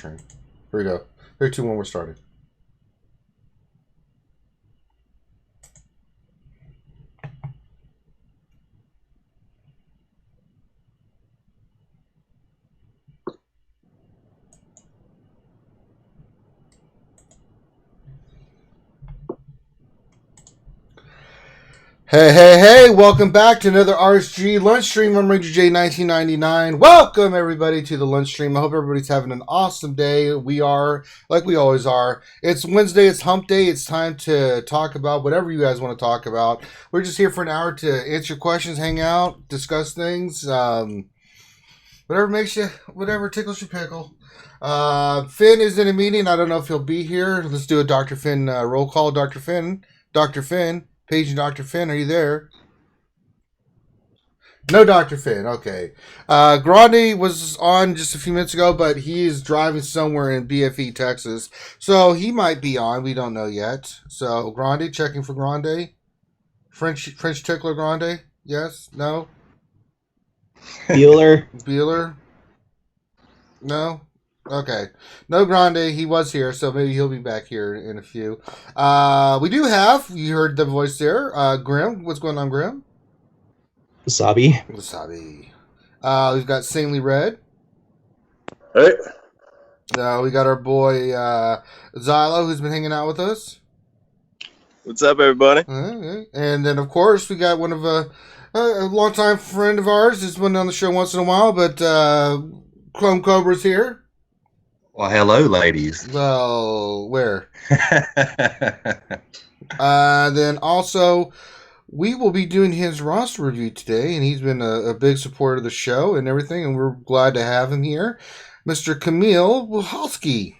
Here we go. 3, 2, 1, we're starting. Hey, welcome back to another RSG Lunch Stream. I'm Ranger J 1999. Welcome everybody to the lunch stream. I hope everybody's having an awesome day. We are, like we always are. It's Wednesday, it's hump day. It's time to talk about whatever you guys want to talk about. We're just here for an hour to answer questions, hang out, discuss things. Whatever tickles your pickle. Finn is in a meeting. I don't know if he'll be here. Let's do a Dr. Finn roll call. Dr. Finn. Paige and Dr. Finn, are you there? No Dr. Finn, okay. Grande was on just a few minutes ago, but he is driving somewhere in BFE, Texas. So he might be on. We don't know yet. So Grande, checking for Grande. French tickler Grande? Yes? No? Bueller? No? Okay. No Grande. He was here, so maybe he'll be back here in a few. We do have, you heard the voice there, Grim. What's going on, Grim? Wasabi. We've got Saintly Red. Hey. We got our boy Xylo, who's been hanging out with us. What's up, everybody? And then, of course, we got one of a longtime friend of ours. He's been on the show once in a while, but Clone Cobra's here. Well, hello, ladies. Well, where? Then also, we will be doing his roster review today, and he's been a big supporter of the show and everything, and we're glad to have him here. Mr. Camille Wilhalski.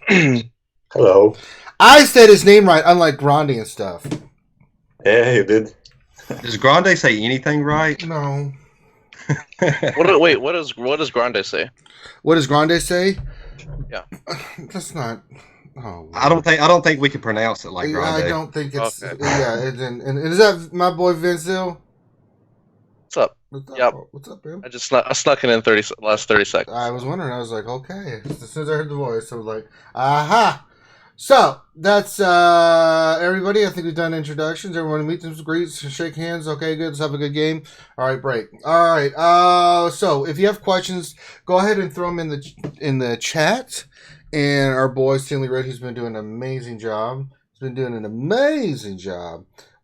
Hello. I said his name right, unlike Grande and stuff. Yeah, you did. Does Grande say anything right? No. What does Grande say? What does Grande say? Yeah. That's not. Oh. I don't think we can pronounce it like Grande. I don't think it's. Okay. Yeah, and is that my boy Vincil? What's up? Yep. What's up, man? I snuck it in last 30 seconds. I was wondering. I was like, okay. As soon as I heard the voice, I was like, aha. So that's everybody. I think we've done introductions. Everyone meet them, greets, shake hands. Okay, good. Let's have a good game. All right, break. All right. So if you have questions, go ahead and throw them in the chat. And our boy Stanley Red, who's been doing an amazing job.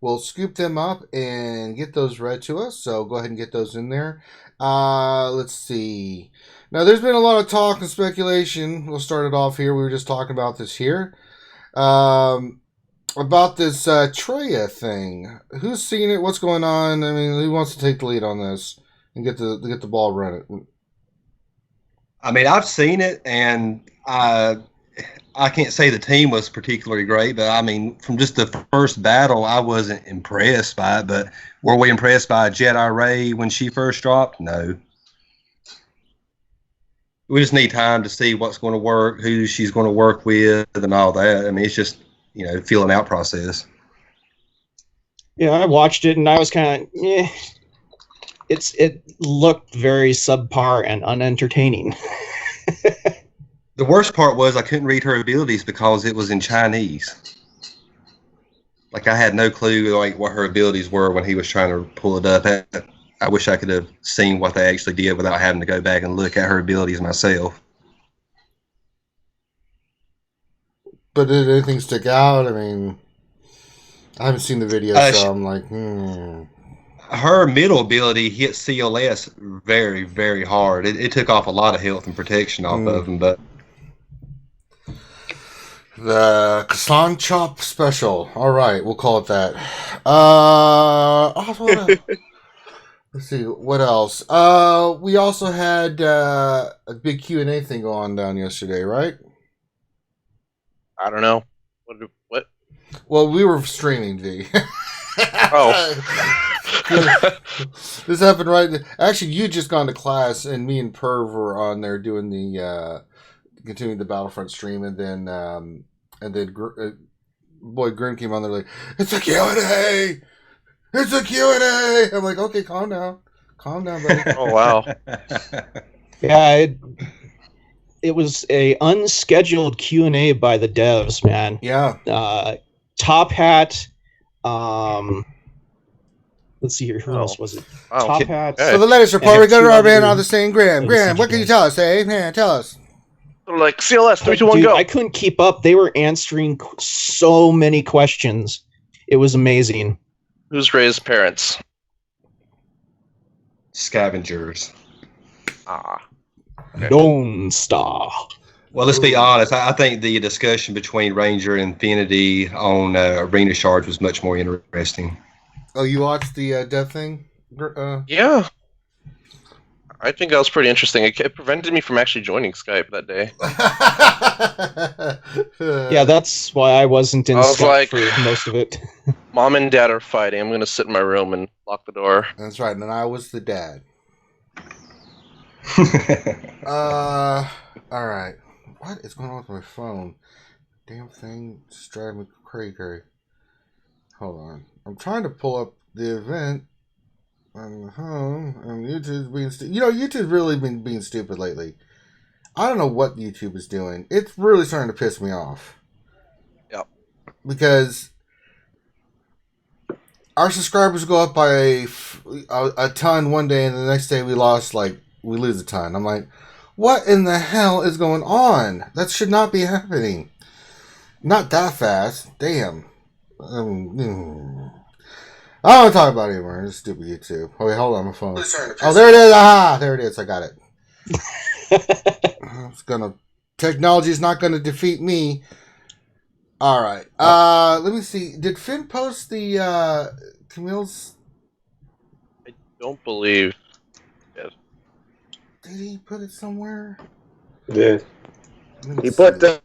We'll scoop them up and get those read to us. So go ahead and get those in there. Let's see. Now, there's been a lot of talk and speculation. We'll start it off here. We were just talking about this here. About this Treya thing. Who's seen it? What's going on? I mean, who wants to take the lead on this and get the ball running? I mean, I've seen it, and I can't say the team was particularly great, but I mean, from just the first battle, I wasn't impressed by it. But were we impressed by Jedi Ray when she first dropped? No. We just need time to see what's going to work, who she's going to work with, and all that. I mean, it's just, feeling out process. Yeah, I watched it and I was kind of, it looked very subpar and unentertaining. The worst part was I couldn't read her abilities because it was in Chinese. Like, I had no clue what her abilities were when he was trying to pull it up. I wish I could have seen what they actually did without having to go back and look at her abilities myself. But did anything stick out? I mean, I haven't seen the video, so I'm like, Her middle ability hit CLS very, very hard. It took off a lot of health and protection off of him, but... The Kassan Chop Special. All right, we'll call it that. Let's see, what else? We also had a big Q&A thing go on down yesterday, right? I don't know. What? Well, we were streaming, V. Oh. This happened right... Actually, you just gone to class, and me and Perv were on there doing the... continuing the Battlefront stream, and then boy Grim came on there like, it's a Q&A! It's a Q&A! I'm like, okay, calm down, buddy. Oh, wow. Yeah, it was a unscheduled Q&A by the devs, man. Yeah. Top Hat. Let's see here. Who else was it? Wow. Top Hat. Okay. So the latest report, And we go to two our man other on the same Graham. Graham, what can you tell us, eh? Man, tell us. Like CLS 3, 2, 1, Dude, go. I couldn't keep up. They were answering so many questions. It was amazing. Who's raised parents? Scavengers. Ah. Lone Star. Well, let's be honest. I think the discussion between Ranger and Infinity on Arena Shards was much more interesting. Oh, you watched the death thing? Yeah. I think that was pretty interesting. It prevented me from actually joining Skype that day. Yeah, that's why I wasn't in I was Skype like- for most of it. Mom and Dad are fighting. I'm going to sit in my room and lock the door. That's right, and I was the dad. All right. What is going on with my phone? Damn thing just driving me crazy. Hold on. I'm trying to pull up the event on home, and YouTube's being YouTube's really been being stupid lately. I don't know what YouTube is doing. It's really starting to piss me off. Yep. Because our subscribers go up by a ton one day, and the next day we lose a ton. I'm like, what in the hell is going on? That should not be happening. Not that fast. Damn. I don't want to talk about it anymore. It's stupid YouTube. Oh, wait, hold on, my phone. Oh, there it is. Aha, there it is. I got it. Technology's not gonna defeat me. All right. Let me see. Did Finn post the Camille's? I don't believe. Did he put it somewhere? Yeah. Let me He see. put the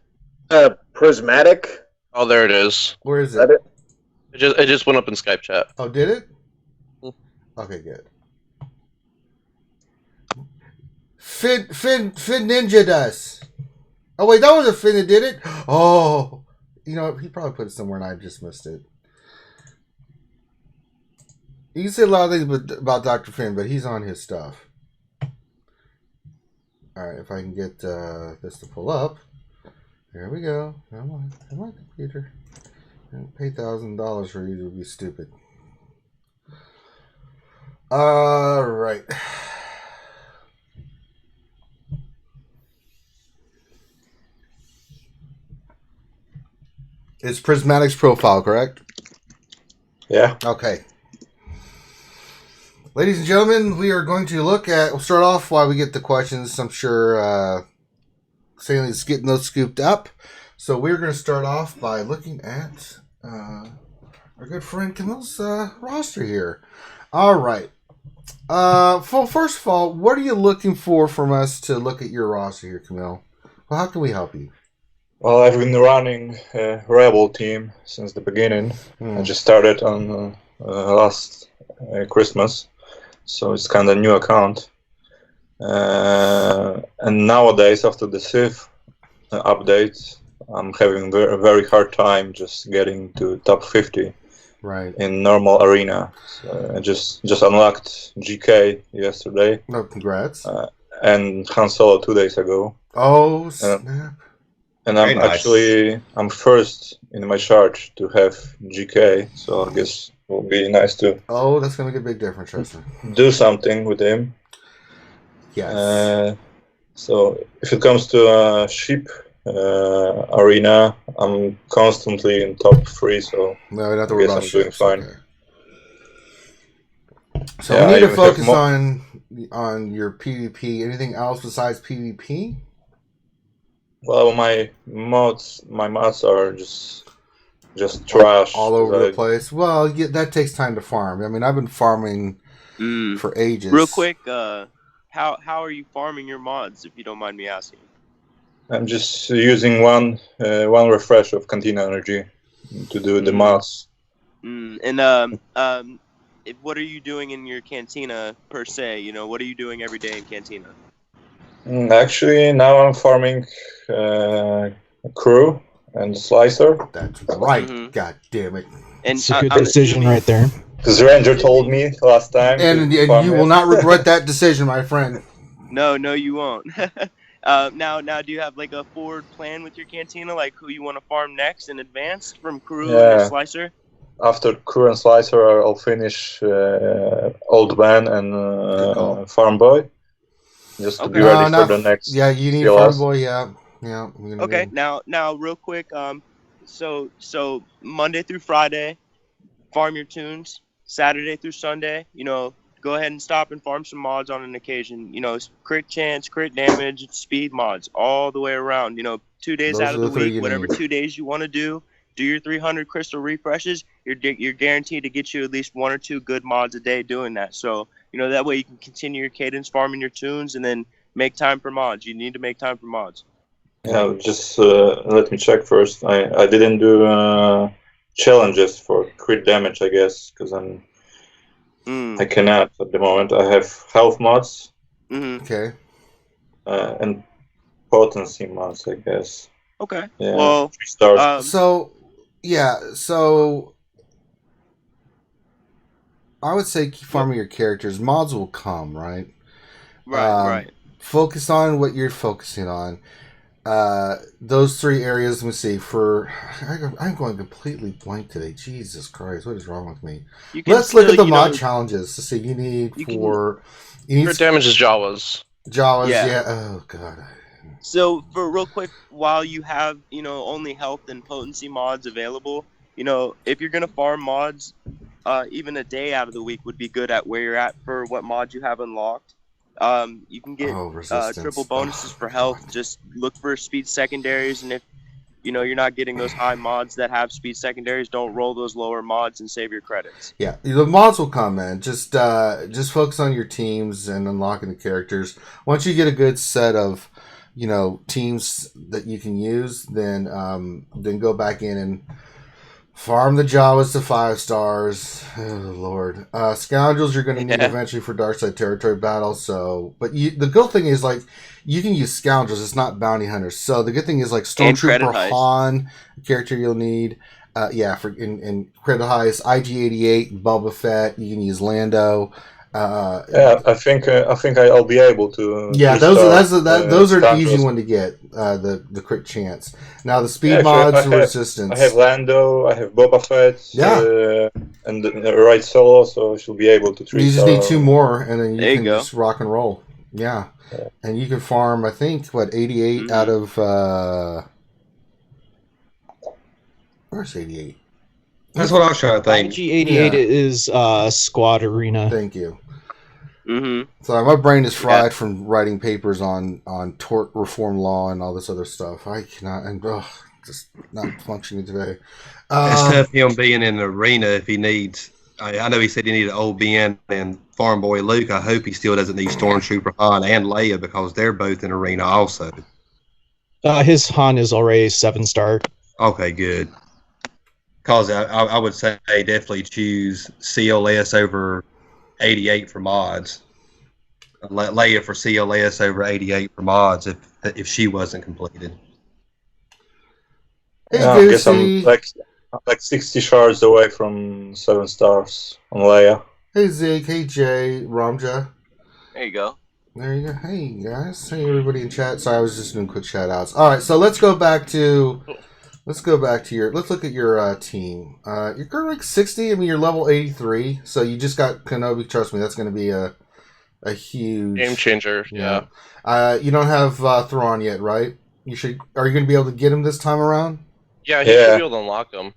prismatic. Oh, there it is. Where is Is that it? it? It just went up in Skype chat. Oh, did it? Mm. Okay, good. Fin Ninja does. Oh wait, that was a Finn that did it. Oh, you know he probably put it somewhere and I just missed it. You can say a lot of things about Dr. Finn, but he's on his stuff. All right, if I can get this to pull up. There we go. Come on, computer. Pay $1,000 for you to be stupid. All right. It's Prismatic's profile, correct? Yeah. Okay. Ladies and gentlemen, we are going to we'll start off while we get the questions. I'm sure Sally's getting those scooped up. So we're going to start off by looking at our good friend Camille's roster here. All right. First of all, what are you looking for from us to look at your roster here, Camille? Well, how can we help you? Well, I've been running a Rebel team since the beginning. I just started on last Christmas, so it's kind of new account. And nowadays, after the Civ update, I'm having a very hard time just getting to top 50 Right. in normal arena. So I just unlocked GK yesterday No, congrats. and Han Solo 2 days ago. Oh, snap. And Very I'm nice. actually first in my charge to have GK, so I guess it will be nice to Oh, that's going to make a big difference, Tristan. do something with him. Yes. So if it comes to ship arena, I'm constantly in top 3, so No, we don't have to I worry guess about I'm doing ships. fine. Okay. So Yeah, we need I to have focus more- on your PvP. Anything else besides PvP? well, my mods are just trash. All over the I- place. Well, yeah, that takes time to farm. I mean, I've been farming for ages. Real quick, how are you farming your mods, if you don't mind me asking? I'm just using one refresh of Cantina Energy to do the mods. What are you doing in your cantina per se? You know, what are you doing every day in cantina? Actually, now I'm farming Crew and Slicer. That's right. Mhm. God damn it. And It's a good I'm decision assuming- right there. Because Ranger told me last time. And to farm you it. will not regret that decision, my friend. No, you won't. Now, do you have like a forward plan with your Cantina, like who you want to farm next in advance from Crew Yeah. and Slicer? After Crew and Slicer, I'll finish Old Man Good call. and Farm Boy, just to be Okay. ready for the next. Yeah, you need CLS. Farm Boy. Yeah. You're gonna Okay. need- Now, real quick. So Monday through Friday, farm your tunes. Saturday through Sunday, go ahead and stop and farm some mods on an occasion. Crit chance, crit damage, speed mods all the way around. 2 days Those out of are the the three week, you whatever need. 2 days you want to do your 300 crystal refreshes. You're guaranteed to get you at least 1 or 2 good mods a day doing that. So that way you can continue your cadence farming your tunes and then make time for mods. You need to make time for mods. Yeah, just let me check first. I didn't do challenges for crit damage, I guess, because I cannot at the moment. I have health mods Mm-hmm. Okay. and potency mods, I guess. Okay. Yeah, Well, 3 stars. So I would say keep farming your characters. Mods will come, right? right. Focus on what you're focusing on. Those 3 areas. Let me see. I'm going completely blank today. Jesus Christ, what is wrong with me? You can Let's look at still, the mod challenges to see. You need Crit damage is Jawas. Jawas. Yeah. Yeah. Oh God. So for real quick, while you have only health and potency mods available, if you're gonna farm mods, even a day out of the week would be good at where you're at for what mods you have unlocked. You can get Resistance. triple bonuses for health. Just look for speed secondaries, and if you're not getting those high mods that have speed secondaries, don't roll those lower mods and save your credits. Yeah, the mods will come, man. Just focus on your teams and unlocking the characters. Once you get a good set of teams that you can use, then go back in and farm the Jawas to 5 stars. Oh Lord, scoundrels you're going to need eventually for Darkside territory battles. So, but the good thing is you can use scoundrels. It's not bounty hunters. So the good thing is Stormtrooper Han, a character you'll need. For in credit heist, IG-88, Boba Fett. You can use Lando. I think I'll be able to. Yeah, those are an easy one to get. The crit chance. Now the speed mods and resistance. I have Lando. I have Boba Fett. Yeah, and the right solo, so I should be able to. You just need 2 more, and then you can go. just rock and roll. Yeah, and you can farm. I think 88 out of. Where's 88? That's what I was trying to think. IG-88 is Squad Arena. Thank you. Mm-hmm. So my brain is fried from writing papers on tort reform law and all this other stuff. I cannot. I'm just not functioning today. It's tough him being in the arena if he needs. I know he said he needed Old Ben and Farm Boy Luke. I hope he still doesn't need Stormtrooper Han and Leia because they're both in arena also. His Han is already 7-star. Okay, good. Because I would say definitely choose CLS over 88 for mods. Let Leia for CLS over 88 for mods if she wasn't completed. Hey, I guess I'm like 60 shards away from 7 stars on Leia. Hey Zig, hey Jay, Ramja. There you go. There you go. Hey guys, hey everybody in chat. Sorry, I was just doing quick shout outs. All right, so let's go back to let's look at your team. You're currently like 60. I mean, you're level 83, so you just got Kenobi. Trust me, that's going to be a huge Game changer. Yeah. You don't have Thrawn yet, right? You should. Are you going to be able to get him this time around? Yeah, he should be able to unlock them.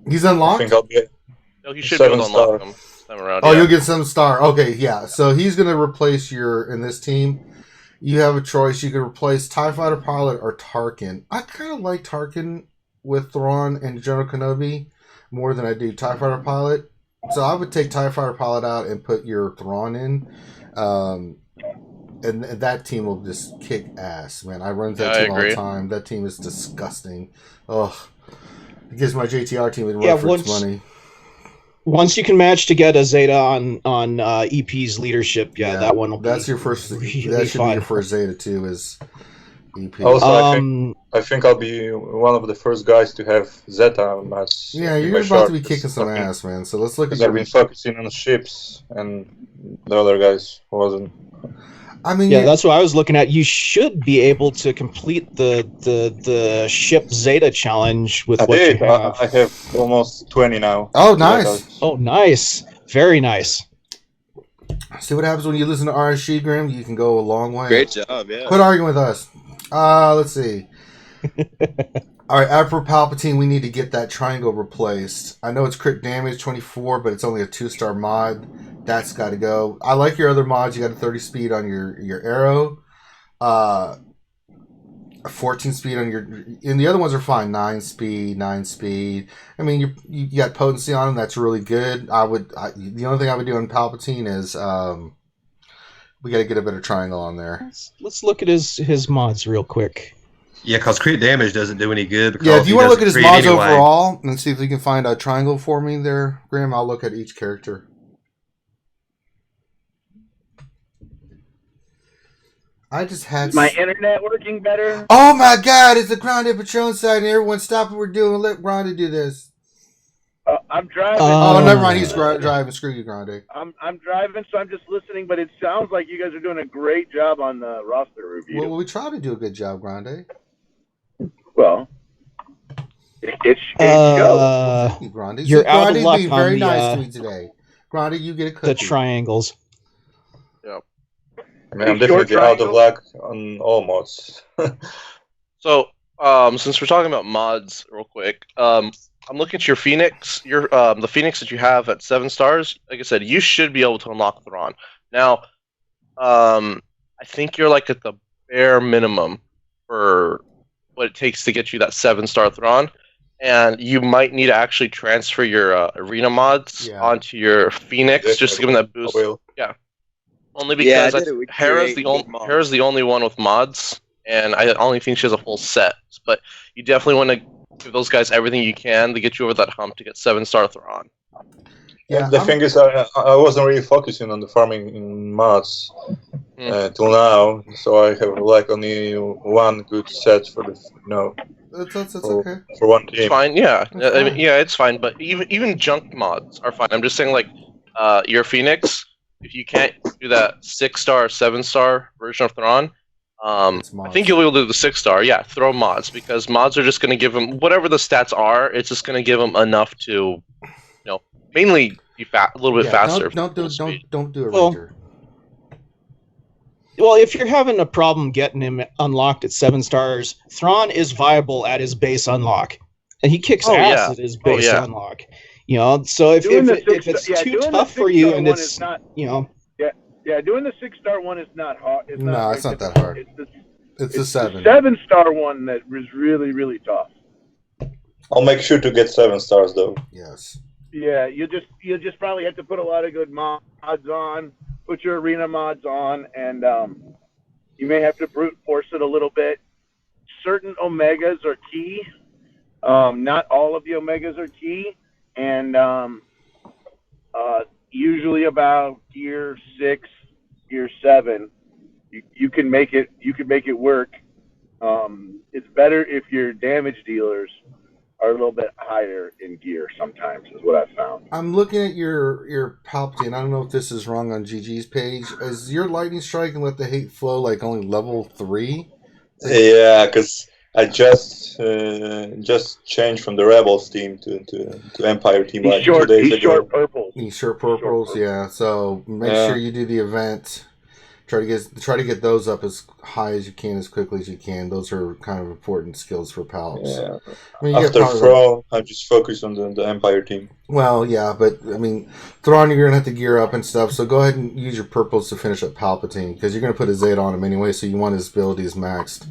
He's unlocked. I think I'll get. No, he should be able to unlock them this time around. Oh, you'll get 7-star. Okay, yeah. So he's going to replace in this team. You have a choice. You can replace TIE Fighter Pilot or Tarkin. I kind of like Tarkin with Thrawn and General Kenobi more than I do TIE Fighter Pilot. So I would take TIE Fighter Pilot out and put your Thrawn in. And that team will just kick ass, man. I run that team all the time. That team is disgusting. Ugh. It gives my JTR team a run for its money. Once you can match to get a Zeta on EP's leadership, that one will be. That's your first. Really that should fun. be your first Zeta too. Is EP. Also, I think I'll be one of the first guys to have Zeta match. Yeah, you're about to be kicking some ass, man. So let's look at. I've been focusing on the ships, and the other guys wasn't. I mean, Yeah, that's what I was looking at. You should be able to complete the ship Zeta challenge with I what did. you have. I have almost 20 now. Oh, nice. Oh, nice. Very nice. See what happens when you listen to RSG, Grim? You can go a long way. Great job, yeah. Quit arguing with us. Let's see. All right, after Palpatine, we need to get that triangle replaced. I know it's crit damage 24, but it's only a 2-star mod. That's got to go. I like your other mods. You got a 30 speed on your arrow. A 14 speed on your... And the other ones are fine. 9 speed. I mean, you got potency on them. That's really good. The only thing I would do on Palpatine is... we got to get a better triangle on there. Let's look at his mods real quick. Yeah, because crit damage doesn't do any good. Because Yeah, if you want to look at his crit mods anyway. overall and see if you can find a triangle for me there, Graham, I'll look at each character. I just had... Is my internet working better? Oh my god, it's the Grande Patron side and everyone stop what we're doing. Let Grande do this. I'm driving. Oh, never mind, he's driving. Screw you, Grande. I'm driving, so I'm just listening. But it sounds like you guys are doing a great job on the roster review. Well, we try to do a good job, Grande. Well, it shows. Thank you, Grande. You're out of Grande's luck being on very the, nice to me today. Grande, you get a cookie. The triangles. I mean, I'm definitely out of luck on all mods. So, since we're talking about mods, real quick, I'm looking at your Phoenix. The Phoenix that you have at 7 stars. Like I said, you should be able to unlock Thrawn. Now, I think you're like at the bare minimum for what it takes to get you that 7-star Thrawn, and you might need to actually transfer your arena mods onto your Phoenix just to give them that boost. Yeah. Only because Hera's the only one with mods, and I only think she has a full set. But you definitely want to give those guys everything you can to get you over that hump to get 7-star Thrawn. Yeah, the thing is, I wasn't really focusing on the farming in mods till now, so I have like only one good set for the That's okay. For one team. It's fine, yeah. I mean, yeah, it's fine. But even junk mods are fine. I'm just saying, like your Phoenix. If you can't do that 6-star, 7-star version of Thrawn, I think you'll be able to do the 6-star. Yeah, throw mods, because mods are just going to give them whatever the stats are. It's just going to give them enough to, mainly be a little bit faster. Don't do a Ranger. Well, if you're having a problem getting him unlocked at 7 stars, Thrawn is viable at his base unlock, and he kicks ass at his base unlock. So if it's too tough for you and it's not, doing the 6-star one is not hard. It's not that hard. It's the 7. 7-star one that is really, really tough. I'll make sure to get 7 stars though. Yes. Yeah, you just probably have to put a lot of good mods on, put your arena mods on, and you may have to brute force it a little bit. Certain omegas are key. Not all of the omegas are key. And usually about gear 6, gear 7, you can make it work. It's better if your damage dealers are a little bit higher in gear sometimes, is what I've found. I'm looking at your Palpatine. I don't know if this is wrong on GG's page. Is your lightning strike and let the hate flow like only level 3? Yeah, because I just changed from the Rebels team to Empire team like 2 days ago. Short purples. He's short purples, yeah. So make sure you do the event. Try to get those up as high as you can, as quickly as you can. Those are kind of important skills for Palps. Yeah. I mean, after Thrawn, I just focused on the Empire team. Well, yeah, but I mean, Thrawn, you're gonna have to gear up and stuff. So go ahead and use your purples to finish up Palpatine, because you're gonna put a Zeta on him anyway. So you want his abilities maxed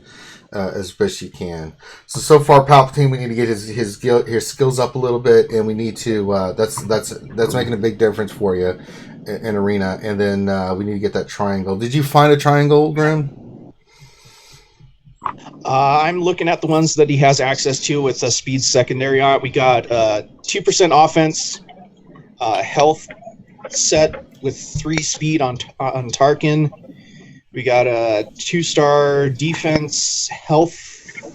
as best you can. So far, Palpatine, we need to get his skills up a little bit, and we need to. That's making a big difference for you in arena, and then we need to get that triangle. Did you find a triangle, Grim? I'm looking at the ones that he has access to with a speed secondary on it. We got 2% offense, health set with 3 speed on Tarkin. We got a 2-star defense health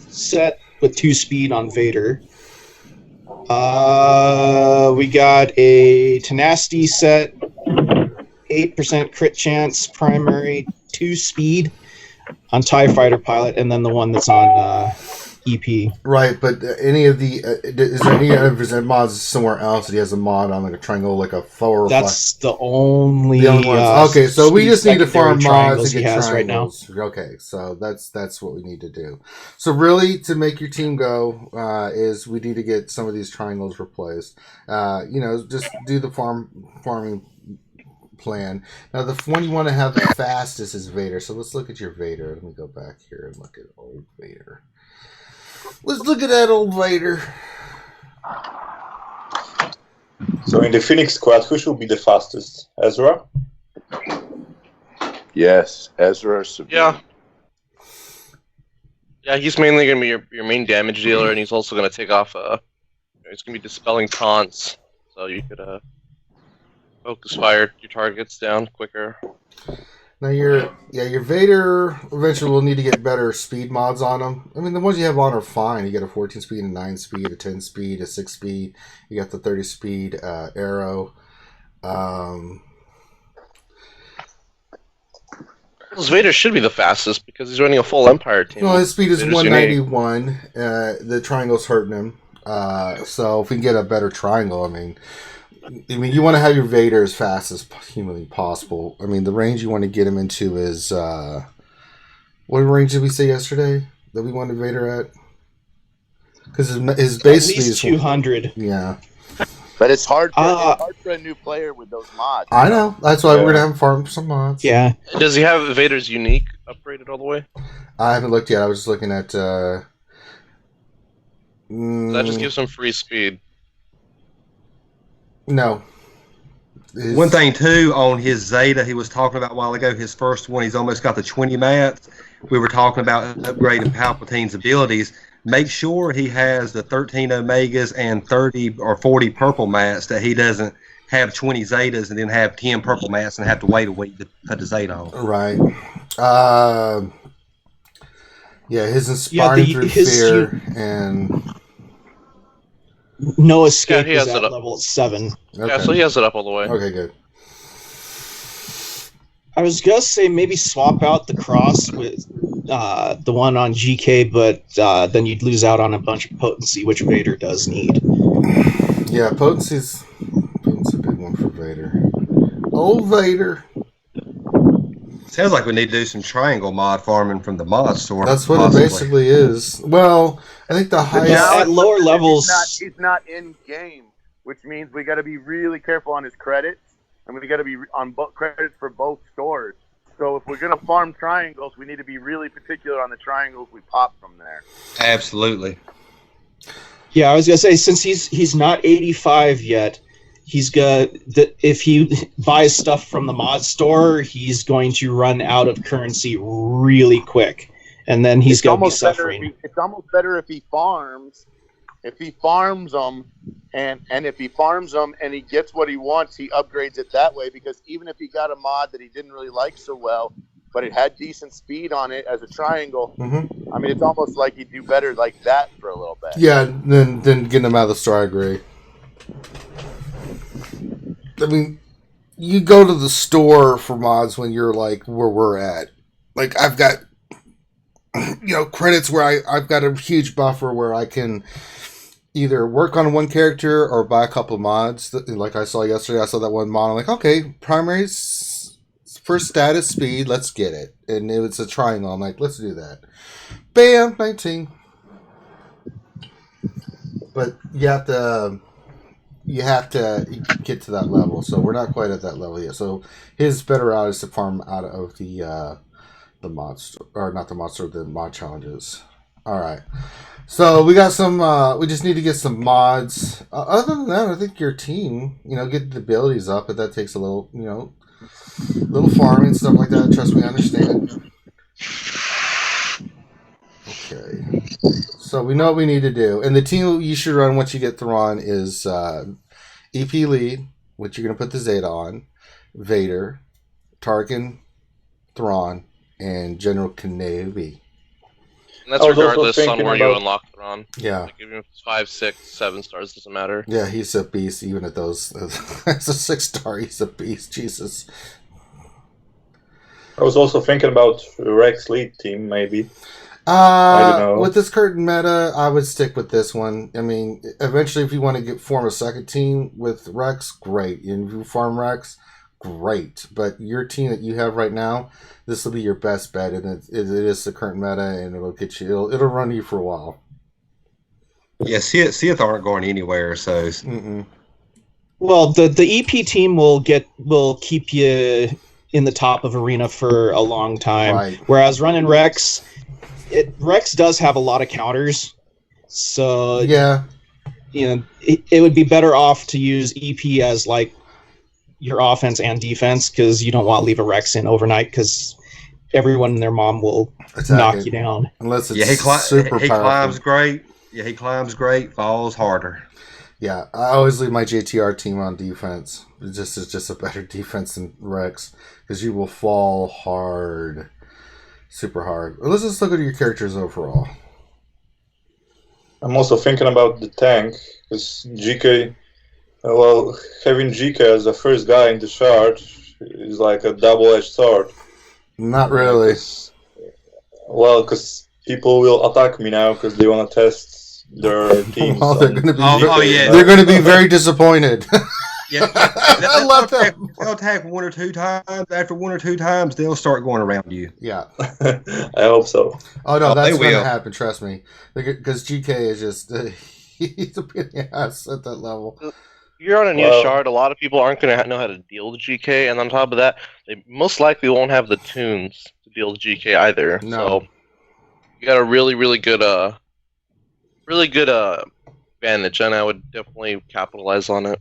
set with 2 speed on Vader. We got a tenacity set, 8% crit chance primary, 2 speed on TIE Fighter pilot, and then the one that's on EP. Right, but any of the is there any other mods somewhere else that he has a mod on, like a triangle, like a forward? That's the only ones. Okay, so we speed just need to farm mods triangles to he get has right now. triangles. Okay, so that's what we need to do. So really, to make your team go, is we need to get some of these triangles replaced. Just do the farming plan. Now, the one you want to have the fastest is Vader. So let's look at your Vader. Let me go back here and look at old Vader. Let's look at that old Vader. So in the Phoenix squad, who should be the fastest? Ezra? Yes, Ezra. Yeah. Yeah, he's mainly going to be your main damage dealer, and he's also going to take off. He's going to be dispelling taunts, so you could focus fire your targets down quicker. Now your Vader eventually will need to get better speed mods on him. I mean, the ones you have on are fine. You get a 14 speed, a 9 speed, a 10 speed, a 6 speed. You got the 30 speed arrow. Vader should be the fastest because he's running a full Empire team. Well, his speed is Vader's 191. The triangle's hurting him. So if we can get a better triangle, I mean, you want to have your Vader as fast as humanly possible. I mean, the range you want to get him into is what range did we say yesterday that we wanted Vader at? Because his base speed is 200. Yeah, but it's hard for a new player with those mods. I know. That's why we're gonna have him farm some mods. Yeah. Does he have Vader's unique upgraded all the way? I haven't looked yet. I was just looking at. That just gives him free speed. No. One thing too on his Zeta, he was talking about a while ago. His first one, he's almost got the 20 mats. We were talking about upgrading Palpatine's abilities. Make sure he has the 13 Omegas and 30 or 40 purple mats, that he doesn't have 20 Zetas and then have 10 purple mats and have to wait a week to put the Zeta on. Right. His inspiring through fear and. No escape he has is it at up. level 7. Okay. Yeah, so he has it up all the way. Okay, good. I was gonna say maybe swap out the cross with the one on GK, but then you'd lose out on a bunch of potency, which Vader does need. Yeah, potency's a big one for Vader. Old Vader. Sounds like we need to do some triangle mod farming from the mod store. That's what possibly. it basically is. Well, I think the highest at lower levels, he's not in game, which means we got to be really careful on his credits, and we got to be on credits for both stores. So if we're gonna farm triangles, we need to be really particular on the triangles we pop from there. Absolutely. Yeah, I was gonna say, since he's not 85 yet, he's got if he buys stuff from the mod store, he's going to run out of currency really quick, and then he's going to be suffering. It's almost better if he farms. If he farms them, and if he farms them and he gets what he wants, he upgrades it that way. Because even if he got a mod that he didn't really like so well, but it had decent speed on it as a triangle, I mean, it's almost like he'd do better like that for a little bit. Yeah, then getting them out of the store, I agree. I mean, you go to the store for mods when you're like where we're at. Like, I've got, credits where I've got a huge buffer where I can either work on one character or buy a couple of mods. Like I saw yesterday, I saw that one mod. I'm like, okay, primary for status speed, let's get it. And if it's a triangle, I'm like, let's do that. Bam, 19. But you have to get to that level. So we're not quite at that level yet. So his better route is to farm out of the mod store, or not the mod store, the mod challenges. All right. So we got some. We just need to get some mods. Other than that, I think your team, get the abilities up, but that takes a little, little farming stuff like that. Trust me, I understand. Okay. So we know what we need to do, and the team you should run once you get Thrawn is EP lead, which you're gonna put the Zeta on, Vader, Tarkin, Thrawn, and General Kenobi. And that's regardless on where you unlock Thrawn. Yeah. Like, even if it's 5, 6, 7 stars, doesn't matter. Yeah, he's a beast, even at those. As a 6-star, he's a beast. Jesus. I was also thinking about Rex lead team, maybe. I don't know. With this current meta, I would stick with this one. I mean, eventually, if you want to form a second team with Rex, great. And if you farm Rex, great. But your team that you have right now, this will be your best bet, and it is the current meta, and it'll get you. It'll run you for a while. Yeah, Sith aren't going anywhere, so. Mm-mm. Well, the EP team will keep you in the top of arena for a long time. Right. Whereas running Rex, Rex does have a lot of counters, so Yeah. It would be better off to use EP as like your offense and defense, because you don't want to leave a Rex in overnight, because everyone and their mom will knock you down. Unless it's he super powerful. climbs great. Yeah, he climbs great. Falls harder. Yeah, I always leave my JTR team on defense. It's just a better defense than Rex, because you will fall hard, super hard. Let's just look at your characters overall. I'm also thinking about the tank, because GK, well, having GK as the first guy in the shard is like a double-edged sword. Not really. Well, because people will attack me now because they want to test their teams. Well, they're going to be. yeah. They're going to be very disappointed. Yeah, Let them. They'll attack one or two times. After one or two times, they'll start going around you. Yeah. I hope so. Oh no, that's they going to will. happen. Trust me, because GK is just he's a pain in the ass at that level. You're on a new Well- shard. A lot of people aren't going to know how to deal with GK, and on top of that, they most likely won't have the tunes to deal with GK either. No. So you got a really good advantage, and I would definitely capitalize on it.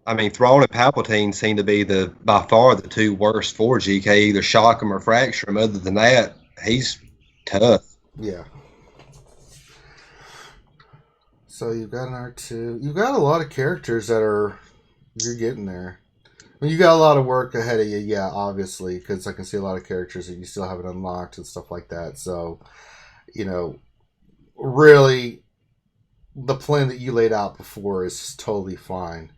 I mean, Thrawn and Palpatine seem to be by far the two worst for GK. Either shock him or fracture him. Other than that, he's tough. Yeah. So you've got an R2. You've got a lot of characters you're getting there. I mean, you got a lot of work ahead of you, yeah, obviously, because I can see a lot of characters that you still haven't unlocked and stuff like that. So, really, the plan that you laid out before is totally fine.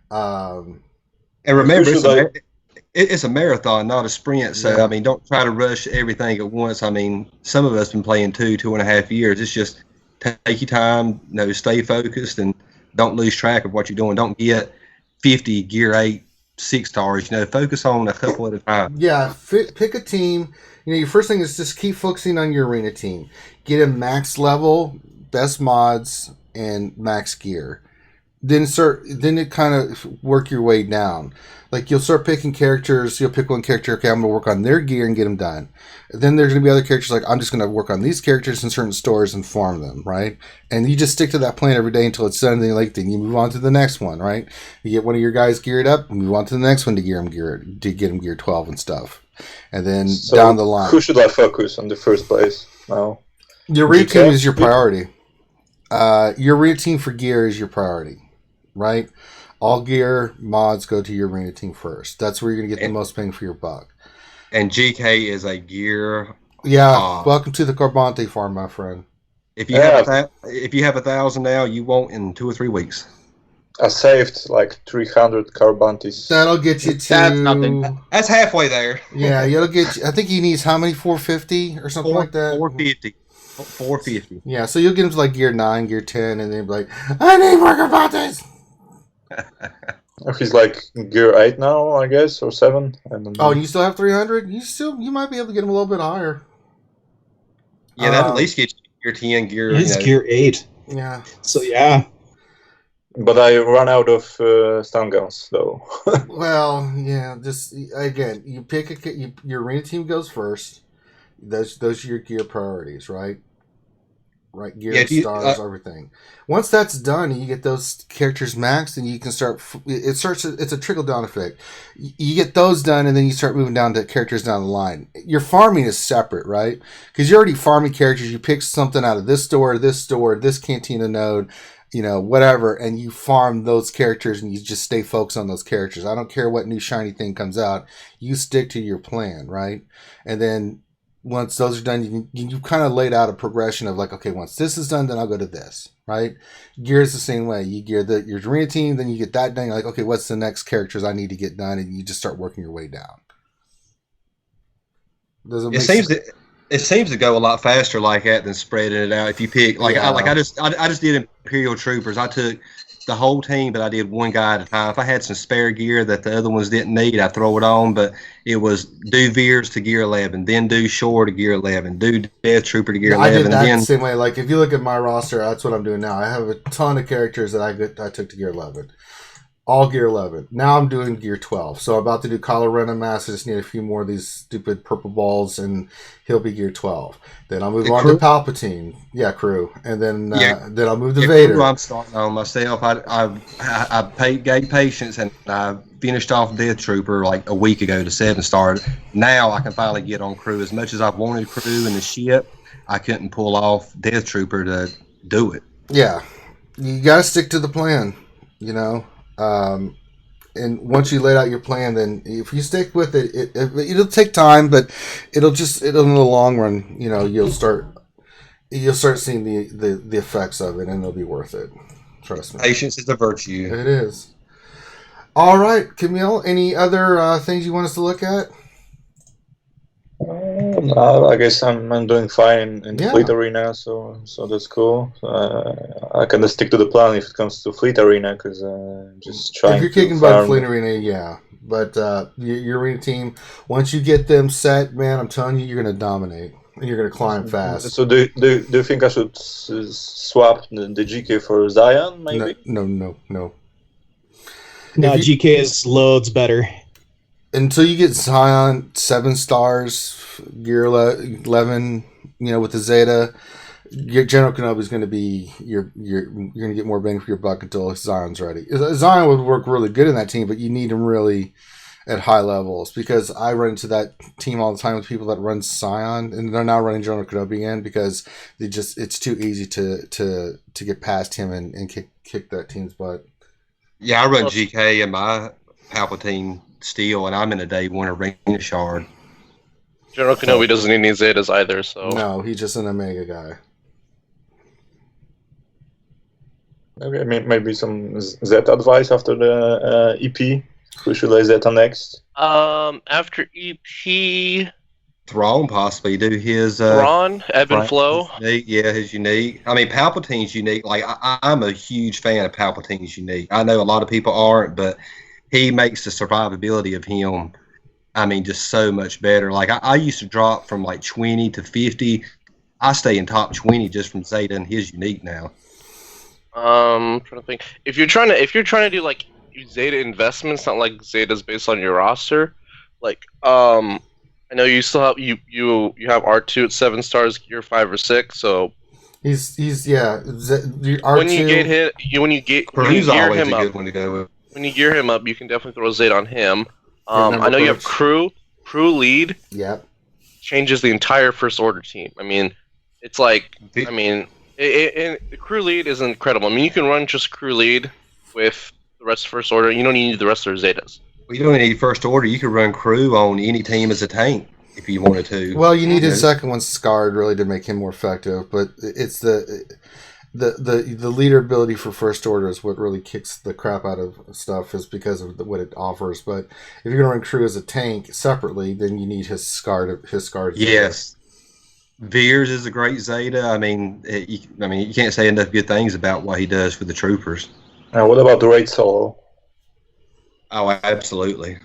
And remember, it's a marathon, not a sprint. So, Yeah. I mean, don't try to rush everything at once. I mean, some of us been playing 2.5 years. It's just take your time, stay focused, and don't lose track of what you're doing. Don't get 50 gear 8 6 stars. Focus on a couple at a time. Yeah, pick a team. Your first thing is just keep focusing on your arena team. Get a max level, best mods, and max gear. Then it kind of work your way down. Like you'll start picking characters. You'll pick one character. Okay, I'm gonna work on their gear and get them done. Then there's gonna be other characters like I'm just gonna work on these characters in certain stores and farm them, right? And you just stick to that plan every day until it's done. Then you move on to the next one, right? You get one of your guys geared up, move on to the next one to get them gear 12 and stuff. And then So down the line, who should I focus on the first place now? your arena GK? team is your priority. Your arena team for gear is your priority, right? All gear mods go to your arena team first. That's where you're going to get the most bang for your buck. And GK is a gear. Yeah, welcome to the Carbonte farm, my friend. If you have 1,000 now, you won't in 2 or 3 weeks. I saved like 300 Carbantis. That'll get you to... That's nothing. That's halfway there. Yeah, it'll get you... I think he needs how many? 450 or something like that? 450. 450. Yeah, so you'll get him to like gear 9, gear 10, and then be like, I need more Carbantes! Oh, he's like gear 8 now, I guess, or 7. I don't know. Oh, and you still have 300? You might be able to get him a little bit higher. Yeah, that at least gets you gear 10, gear... It's gear 8. Yeah. So, yeah. But I run out of stun guns, though. Well, yeah, just, again, you pick your arena team goes first. Those are your gear priorities, right? Right, gear, stars, everything. Once that's done, and you get those characters maxed, and you can start. It's a trickle down effect. You get those done, and then you start moving down to characters down the line. Your farming is separate, right? Because you're already farming characters. You pick something out of this cantina node, whatever, and you farm those characters, and you just stay focused on those characters. I don't care what new shiny thing comes out. You stick to your plan, right? And then once those are done, you kind of laid out a progression of like, okay, once this is done, then I'll go to this, right? Gear is the same way. You gear your arena team, then you get that done. You're like, okay, what's the next characters I need to get done? And you just start working your way down. Doesn't It make seems sense. to it seems to go a lot faster like that than spreading it out. If you pick I just did Imperial Troopers. I took the whole team, but I did one guy at a time. If I had some spare gear that the other ones didn't need, I throw it on. But it was do Veers to gear 11, then do Shore to gear 11, do Death Trooper to gear Yeah, I 11, did that then the same way. Like if you look at my roster, that's what I'm doing now. I have a ton of characters that I took to gear 11. All gear 11. Now I'm doing gear 12. So I'm about to do Kylo Ren and Mass. I just need a few more of these stupid purple balls, and he'll be gear 12. Then I'll move on to Palpatine. Yeah, crew. And then then I'll move to Vader. Crew I'm starting on myself. I gave patience, and I finished off Death Trooper like a week ago to 7-star. Now I can finally get on crew. As much as I've wanted crew in the ship, I couldn't pull off Death Trooper to do it. Yeah. You got to stick to the plan, you know. And once you laid out your plan, then if you stick with it, it'll take time, but it'll in the long run, you know, you'll start seeing the effects of it, and it'll be worth it. Trust me. Patience is a virtue. It is. All right, Camille. Any other things you want us to look at? No, I guess I'm doing fine in Fleet Arena, so that's cool. I kind of stick to the plan if it comes to Fleet Arena, because just trying. If you're to kicking butt Fleet Arena, yeah, but your arena team, once you get them set, man, I'm telling you, you're gonna dominate and you're gonna climb fast. So do you think I should swap the GK for Zion? Maybe. No. No, GK is loads better. Until you get Zion 7 stars, gear 11, you know, with the Zeta, your General Kenobi is going to be you're going to get more bang for your buck until Zion's ready. Zion would work really good in that team, but you need him really at high levels, because I run into that team all the time with people that run Zion, and they're now running General Kenobi again because it's too easy to get past him and kick that team's butt. Yeah, I run GK in my Palpatine Steel, and I'm in a day one arena shard. General Kenobi doesn't need any Zetas either, so no, he's just an Omega guy. Okay, maybe some Zeta advice after the EP. Who should I Zeta next? After EP, Thrawn possibly do his Thrawn, Ebb and Flow. His unique. I mean, Palpatine's unique. Like I'm a huge fan of Palpatine's unique. I know a lot of people aren't, but he makes the survivability of him, I mean, just so much better. Like I used to drop from like 20 to 50. I stay in top 20 just from Zeta and his unique now. I'm trying to think. If you're trying to do like Zeta investments, not like Zeta's based on your roster, like I know you still have you have R2 at 7 stars, gear 5 or 6, so he's R2. When you gear him up, one to go with. When you gear him up, you can definitely throw Zeta on him. I know you have crew lead. Yep. Changes the entire First Order team. I mean, it's like, the crew lead is incredible. I mean, you can run just crew lead with the rest of First Order. You don't need the rest of their Zetas. Well, you don't need First Order. You could run crew on any team as a tank if you wanted to. Well, you need his second one scarred really to make him more effective, but it's the leader ability for First Order is what really kicks the crap out of stuff, is because of what it offers. But if you're going to run crew as a tank separately, then you need his scarred. Yes. Veers is a great Zeta. I mean, you can't say enough good things about what he does for the troopers. What about the Raid Solo? Oh, absolutely.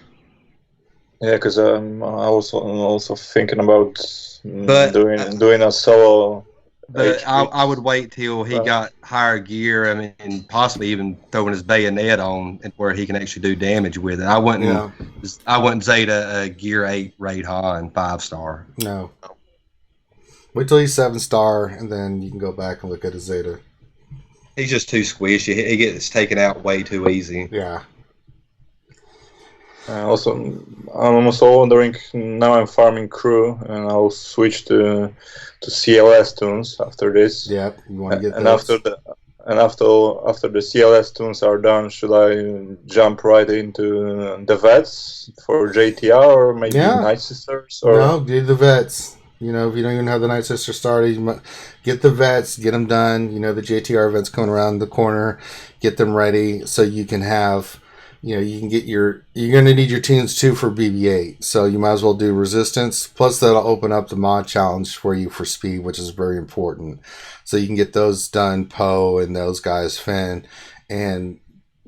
Yeah, because I'm also thinking about doing a solo. But I would wait till he got higher gear. I mean, and possibly even throwing his bayonet on, where he can actually do damage with it. I wouldn't Zeta a gear 8 Raid Han 5-star. No. Wait till he's 7-star, and then you can go back and look at his Zeta. He's just too squishy. He gets taken out way too easy. Yeah. Also, I'm also wondering, now I'm farming crew, and I'll switch to CLS tunes after this. Yep, you want to get and those. After the CLS tunes are done, should I jump right into the vets for JTR or maybe Night Sisters? Or? No, do the vets. You know, if you don't even have the Night Sister started, you might get the vets, get them done. You know, the JTR event's coming around the corner. Get them ready so you can have you can get you're going to need your tunes too for BB-8, so you might as well do resistance. Plus, that'll open up the mod challenge for you for speed, which is very important. So you can get those done, Poe and those guys, Finn, and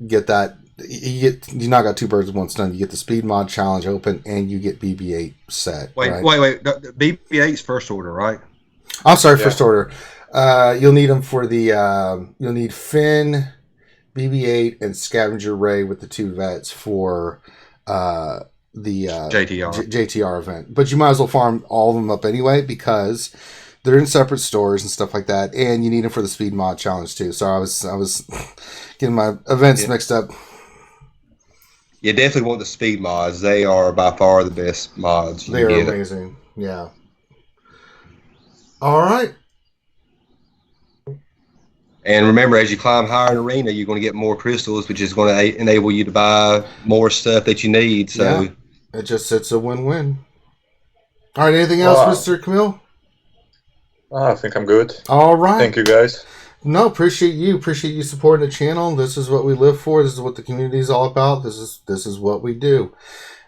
get that. You not got two birds with one stone. You get the speed mod challenge open, and you get BB-8 set. Wait. BB-8's first order, right? I'm sorry, first order. You'll need them for the. You'll need Finn, BB-8, and Scavenger Ray with the two vets for the JTR event. But you might as well farm all of them up anyway because they're in separate stores and stuff like that, and you need them for the speed mod challenge too. So I was getting my events mixed up. You definitely want the speed mods. They are by far the best mods. They are amazing. Yeah. All right. And remember, as you climb higher in arena, you're going to get more crystals, which is going to enable you to buy more stuff that you need. So it's a win-win. All right. Anything else, Mr. Camille? I think I'm good. All right. Thank you, guys. No, appreciate you supporting the channel. This is what we live for. This is what the community is all about. This is what we do.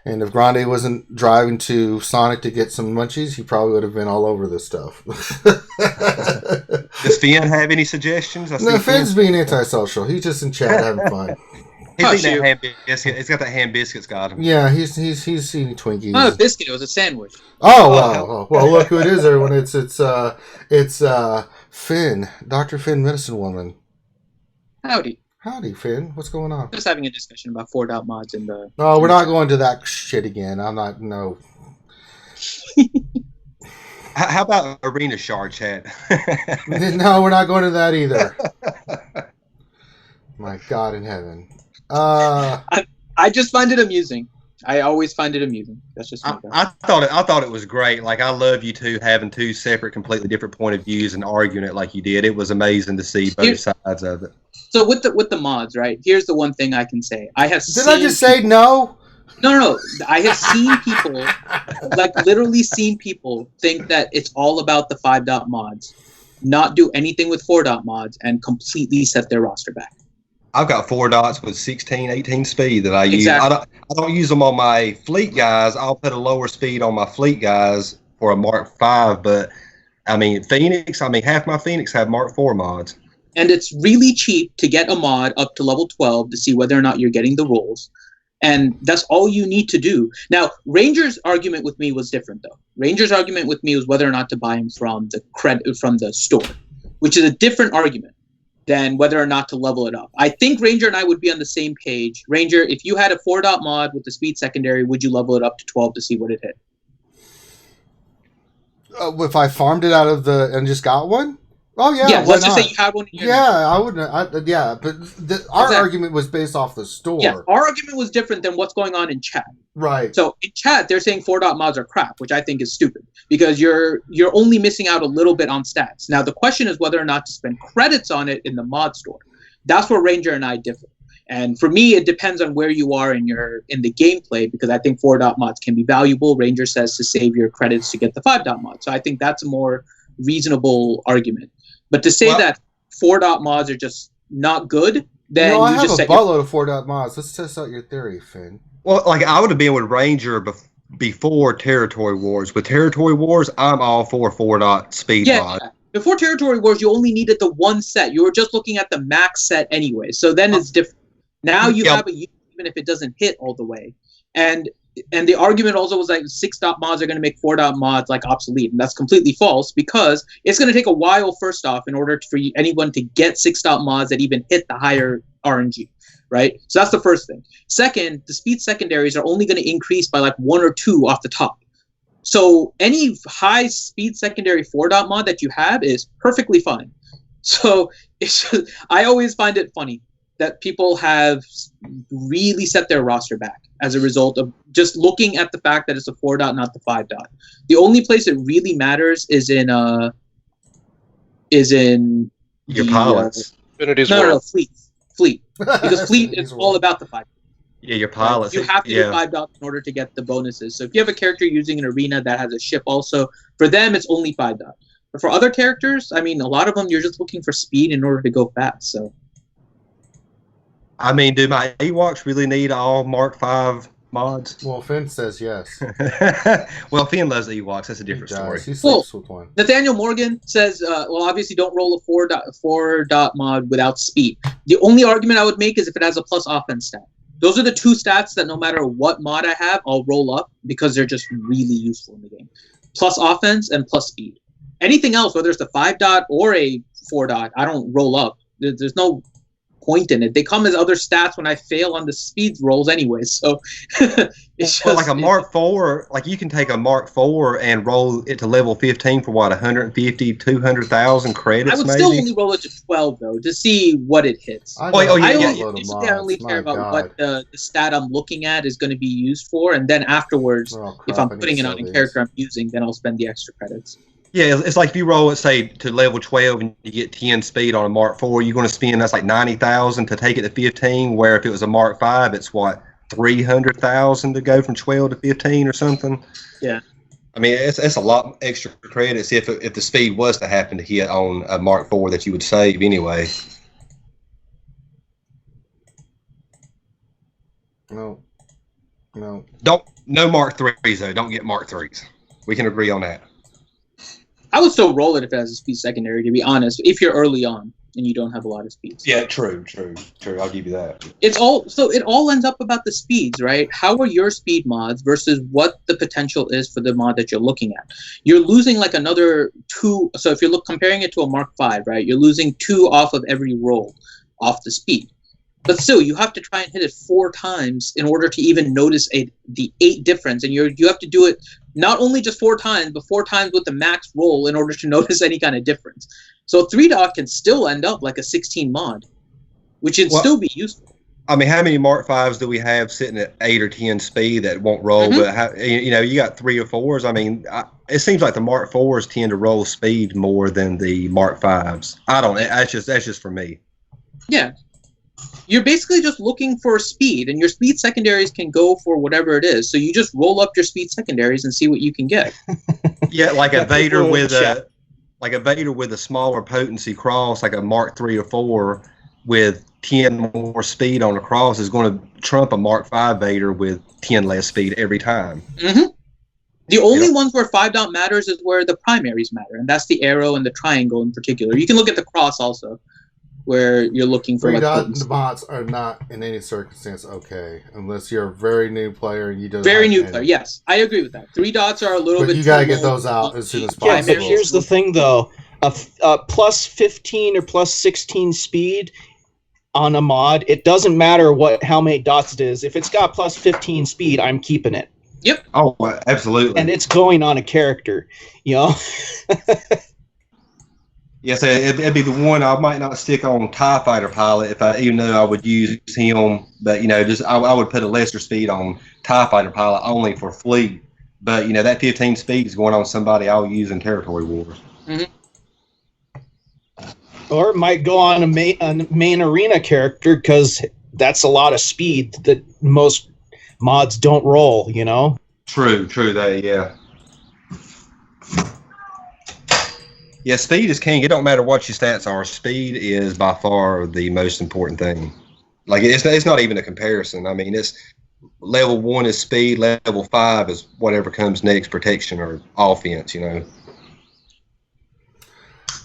And if Grande wasn't driving to Sonic to get some munchies, he probably would have been all over this stuff. Does Finn have any suggestions? No, Finn's being antisocial. He's just in chat having fun. He's eating that ham biscuit. It's got that ham biscuit's got him. Yeah, he's eating Twinkies. Not a biscuit. It was a sandwich. Oh wow! Well, look who it is, everyone. It's Finn, Dr. Finn, Medicine Woman. Howdy, Finn. What's going on? Just having a discussion about 4-dot mods and the. No, we're not going to that shit again. I'm not. No. How about Arena Shard chat? No, we're not going to that either. My God in heaven. I just find it amusing. I always find it amusing. That's just I thought it was great. Like, I love you two having two separate, completely different point of views and arguing it like you did. It was amazing to see both sides of it. So with the mods, right? Here's the one thing I can say. I just say no? No. I have seen people, like literally seen people think that it's all about the 5-dot mods, not do anything with 4-dot mods, and completely set their roster back. I've got 4 dots with 16, 18 speed that I use. Exactly. I don't use them on my fleet guys. I'll put a lower speed on my fleet guys for a Mark 5, but half my Phoenix have Mark 4 mods. And it's really cheap to get a mod up to level 12 to see whether or not you're getting the rolls. And that's all you need to do. Now, Ranger's argument with me was different, though. Ranger's argument with me was whether or not to buy him from the store, which is a different argument than whether or not to level it up. I think Ranger and I would be on the same page. Ranger, if you had a 4-dot mod with the speed secondary, would you level it up to 12 to see what it hit? If I farmed it out of and just got one? Oh yeah. Yeah, let's just say you had one. I wouldn't. But our argument was based off the store. Yeah, our argument was different than what's going on in chat. Right. So in chat, they're saying 4-dot mods are crap, which I think is stupid because you're only missing out a little bit on stats. Now the question is whether or not to spend credits on it in the mod store. That's where Ranger and I differ. And for me, it depends on where you are in the gameplay because I think 4-dot mods can be valuable. Ranger says to save your credits to get the 5-dot mod. So I think that's a more reasonable argument. But to say that 4-dot mods are just not good, then I have a buttload of 4-dot mods. Let's test out your theory, Finn. Well, like I would have been with Ranger before Territory Wars. With Territory Wars, I'm all for 4-dot speed mod. Yeah. Before Territory Wars, you only needed the one set. You were just looking at the max set anyway. So then it's different. Now you have a use even if it doesn't hit all the way. And the argument also was like 6-dot mods are going to make 4-dot mods like obsolete, and that's completely false because it's going to take a while. First off, in order for anyone to get 6-dot mods that even hit the higher RNG, right? So that's the first thing. Second, the speed secondaries are only going to increase by like 1 or 2 off the top. So any high speed secondary 4-dot mod that you have is perfectly fine. So I always find it funny that people have really set their roster back as a result of just looking at the fact that it's a 4-dot, not the 5-dot. The only place it really matters is in your pilots. No, fleet. Because fleet is all about the 5-dot. Yeah, your pilots. You have to do 5-dot in order to get the bonuses. So if you have a character using an arena that has a ship also, for them it's only 5-dot. But for other characters, I mean, a lot of them you're just looking for speed in order to go fast. So. I mean, do my Ewoks really need all Mark 5 mods? Well, Finn says yes. Well, Finn loves Ewoks. That's a different story. He sleeps with one. Nathaniel Morgan says, well, obviously don't roll a 4 dot mod without speed. The only argument I would make is if it has a plus offense stat. Those are the two stats that no matter what mod I have, I'll roll up because they're just really useful in the game. Plus offense and plus speed. Anything else, whether it's a 5 dot or a 4 dot, I don't roll up. There's no point in it. They come as other stats when I fail on the speed rolls anyway. So it's well, like a Mark 4, like you can take a Mark 4 and roll it to level 15 for what, 150, 200,000 credits. I would maybe? still only roll it to 12 though to see what it hits. I only care about what the stat I'm looking at is going to be used for, and then afterwards, if I'm putting it on a character I'm using, then I'll spend the extra credits. Yeah, it's like if you roll it, say, to level 12 and you get 10 speed on a Mark 4, you're going to spend, that's like 90,000 to take it to 15, where if it was a Mark 5, it's what, 300,000 to go from 12 to 15 or something? Yeah. I mean, it's a lot extra credits if the speed was to happen to hit on a Mark 4 that you would save anyway. No. No Mark 3s, though. Don't get Mark 3s. We can agree on that. I would still roll it if it has a speed secondary, to be honest, if you're early on and you don't have a lot of speeds. Yeah, true. I'll give you that. It all ends up about the speeds, right? How are your speed mods versus what the potential is for the mod that you're looking at? You're losing like another 2. So if you're comparing it to a Mark 5, right? You're losing 2 off of every roll off the speed. But still, you have to try and hit it 4 times in order to even notice the 8 difference. And you have to do it not only just 4 times, but 4 times with the max roll in order to notice any kind of difference. So 3 dot can still end up like a 16 mod, which would still be useful. I mean, how many Mark 5s do we have sitting at 8 or 10 speed that won't roll? But you got 3 or 4s. I mean, it seems like the Mark 4s tend to roll speed more than the Mark 5s. I don't. That's just for me. Yeah. You're basically just looking for speed, and your speed secondaries can go for whatever it is. So you just roll up your speed secondaries and see what you can get. Yeah, like a Vader with a smaller potency cross, like a Mark 3 or 4 with 10 more speed on the cross is going to trump a Mark 5 Vader with 10 less speed every time. Mm-hmm. The only ones where 5 dot matters is where the primaries matter, and that's the arrow and the triangle in particular. You can look at the cross also, where you're looking for 3 dot mods are not in any circumstance okay unless you're a very new player and you don't. Very new player, yes, I agree with that. 3 dots are a little bit. You gotta get those out as soon as possible. Yeah, but here's the thing, though: a plus 15 or plus 16 speed on a mod, it doesn't matter how many dots it is. If it's got plus 15 speed, I'm keeping it. Yep. Oh, absolutely. And it's going on a character, Yes, it'd be the one I might not stick on TIE Fighter Pilot even though I would use him, but I would put a lesser speed on TIE Fighter Pilot only for fleet. But that 15 speed is going on somebody I'll use in Territory Wars. Mm-hmm. Or it might go on a main arena character because that's a lot of speed that most mods don't roll. True. Yeah. Yeah, speed is king. It don't matter what your stats are. Speed is by far the most important thing. Like it's not even a comparison. I mean, it's level 1 is speed. Level 5 is whatever comes next, protection or offense.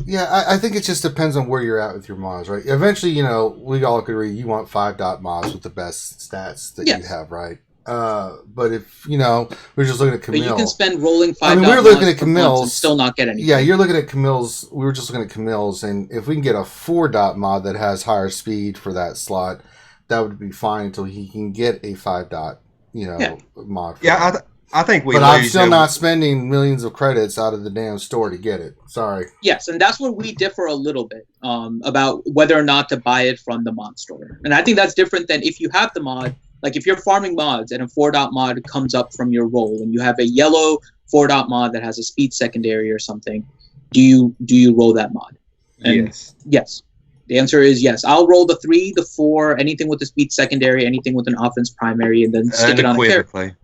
Yeah, I think it just depends on where you're at with your mods, right? Eventually, we all agree you want 5 dot mods with the best stats that you have, right? But if we're just looking at Camille, but you can spend rolling 5. I mean, we're looking at Camille's and still not get anything. Yeah, you're looking at Camille's. We were just looking at Camille's, and if we can get a 4 dot mod that has higher speed for that slot, that would be fine until he can get a 5 dot, mod. Yeah, I think we. But I'm still not spending millions of credits out of the damn store to get it. Sorry. Yes, and that's where we differ a little bit about whether or not to buy it from the mod store, and I think that's different than if you have the mod. Like if you're farming mods and a 4 dot mod comes up from your roll and you have a yellow 4 dot mod that has a speed secondary or something, do you roll that mod? And yes. The answer is yes. I'll roll the 3, the 4, anything with a speed secondary, anything with an offense primary, and then stick it on a character.